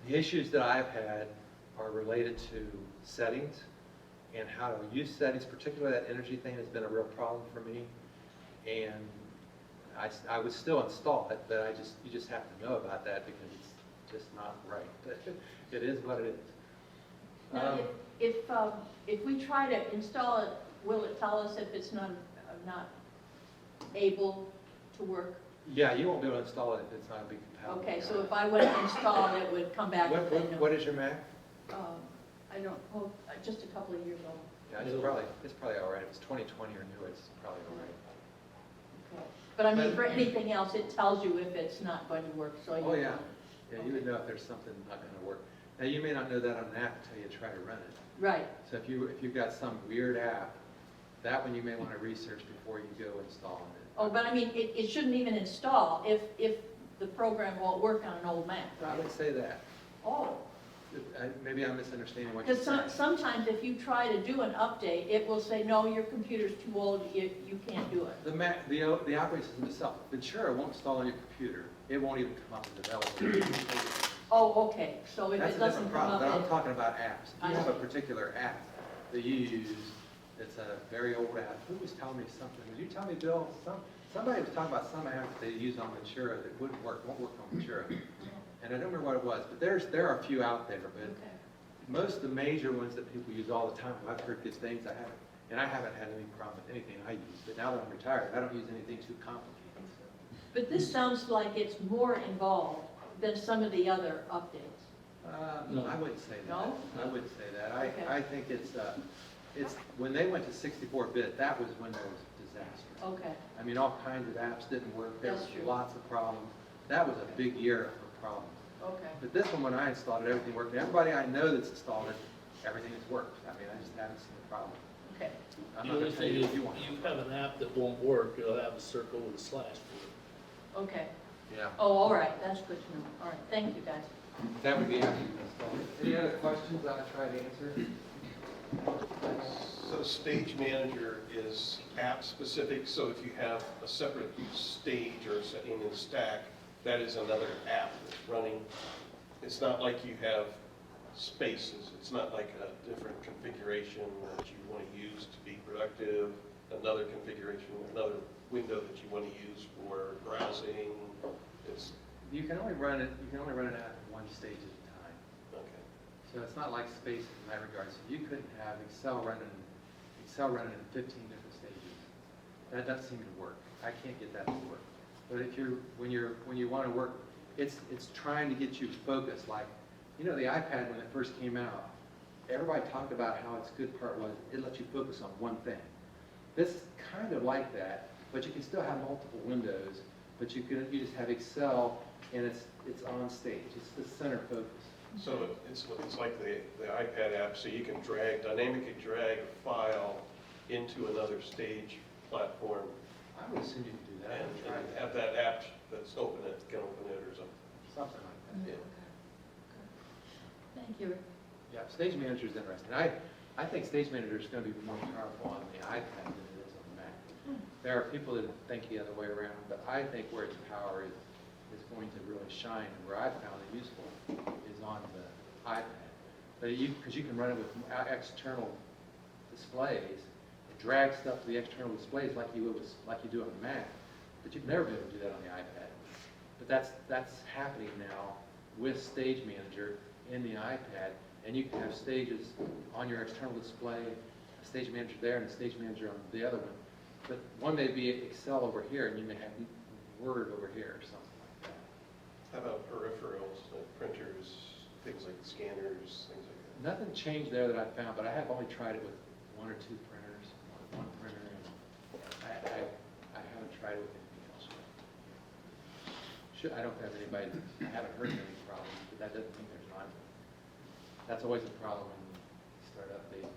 The issues that I've had are related to settings and how to use settings, particularly that energy thing has been a real problem for me. And I would still install it, but you just have to know about that because it's just not right. It is what it is. Now, if we try to install it, will it tell us if it's not able to work? Yeah, you won't be able to install it if it's not being compatible. Okay, so if I went to install it, it would come back with a What is your Mac? I don't, well, just a couple of years old. Yeah, it's probably all right. If it's 2020 or newer, it's probably all right. Okay. But I mean, for anything else, it tells you if it's not going to work, so you. Oh, yeah. Yeah, you would know if there's something not going to work. Now, you may not know that on an app until you try to run it. Right. So if you've got some weird app, that one you may want to research before you go installing it. Oh, but I mean, it shouldn't even install if the program won't work on an old Mac, I right? would say that. Oh, Maybe I'm misunderstanding what you're because saying. sometimes if you try to do an update, it will say, no, your computer's too old, you can't do it. The Mac, the operating system itself, Ventura won't install on your computer. It won't even come up in development. Oh, okay, so if That's it a doesn't different come problem, but I'm up, talking about apps. I You have a see. particular app that you use, it's a very old app. Who was telling me something? Did you tell me, Bill? Somebody was talking about some app that they use on Ventura that won't work on Ventura. And I don't remember what it was, but there are a few out there, but okay. most of the major ones that people use all the time, I've heard good things. I haven't had any problem with anything I use. But now that I'm retired, I don't use anything too complicated. So. But this sounds like it's more involved than some of the other updates. No, I wouldn't say that. No? I wouldn't say that. Okay. I think it's when they went to 64-bit, that was when there was disaster. Okay, I mean, all kinds of apps didn't work. There was That's true. lots of problems. That was a big year for problems. okay. But this one, when I installed it, everything worked. And everybody I know that's installed it, everything has worked. I mean, I just haven't seen a problem. Okay. I'm The not only going to tell thing you is, what you want. you have an app that won't work, it'll have a circle with a slash through it. Okay. Yeah. Oh, all right, that's good to know. All right, thank you, guys. That would be after you install it. Any other questions I'll try to answer? So Stage Manager is app specific, so if you have a separate stage or in a stack, that is another app that's running. It's not like you have spaces. It's not like a different configuration that you want to use to be productive, another configuration, another window that you want to use for browsing. It's, You can only run an app in one stage at a time. okay. So it's not like spaces in that regard. So you couldn't have Excel running in 15 different stages. That doesn't seem to work. I can't get that to work. But if when you want to work, it's trying to get you focused. Like, you know, the iPad when it first came out, everybody talked about how its good part was it lets you focus on one thing. This is kind of like that, but you can still have multiple windows, but you just have Excel and it's on stage. It's the center focus. So it's like the iPad app, so you can dynamically drag a file into another stage platform I would assume you could do that. and have that app that's can open it or something. Something like that. Yeah. Thank you. Yeah, Stage Manager is interesting. I think Stage Manager is going to be more powerful on the iPad than it is on the Mac. There are people that think the other way around, but I think where its power is going to really shine, and where I found it useful is on the iPad. But because you can run it with external displays, drag stuff to the external displays like you do on the Mac, but you'd never be able to do that on the iPad. But that's happening now with Stage Manager in the iPad, and you can have stages on your external display, a Stage Manager there and a Stage Manager on the other one. But one may be Excel over here, and you may have Word over here or something like that. How about peripherals, like printers, things like scanners, things like that? Nothing changed there that I found, but I have only tried it with one or two printers, one printer, and I haven't tried it with anything else yet. I don't have anybody, I haven't heard of any problems, but that doesn't mean there's not. That's always a problem when you start updating,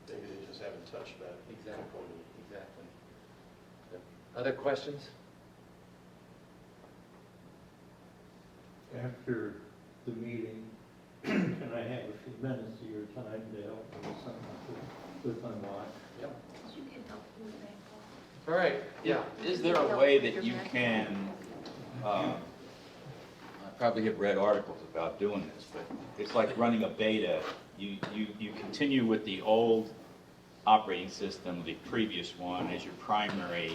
Maybe they just haven't touched that Exactly. component. Exactly. Other questions? After the meeting, can I have a few minutes of your time to help me with something with my watch? Yep. All right, yeah. Is there a way that you can, I probably have read articles about doing this, but it's like running a beta. You continue with the old operating system, the previous one, as your primary,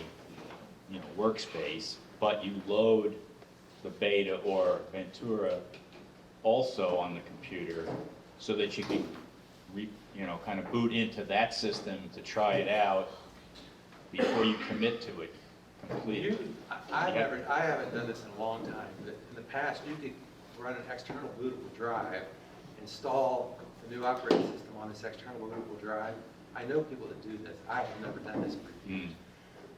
workspace, but you load the beta or Ventura also on the computer so that you can, kind of boot into that system to try it out before you commit to it completely. I haven't done this in a long time, but in the past, you could run an external bootable drive, install the new operating system on this external bootable drive. I know people that do this. I have never done this before.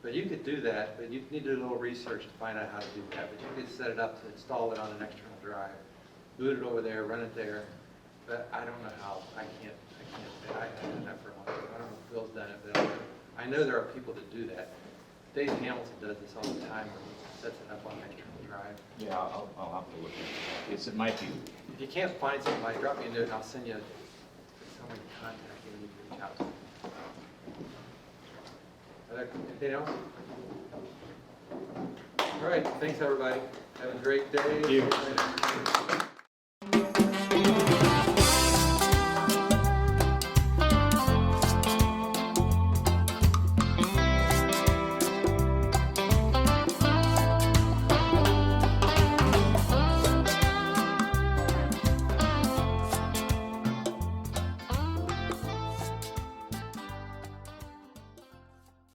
But you could do that, but you need to do a little research to find out how to do that. But you could set it up to install it on an external drive, boot it over there, run it there. But I don't know how. I can't. I haven't done that for a long time. I don't know if Phil's done it, but I know there are people that do that. Dave Hamilton does this all the time, where he sets it up on an external drive. Yeah, I'll have to look at it. It might be. If you can't find somebody, drop me a note and I'll send you someone to contact you and you can reach out to them. Anything else? All right, thanks everybody. Have a great day. Thank you.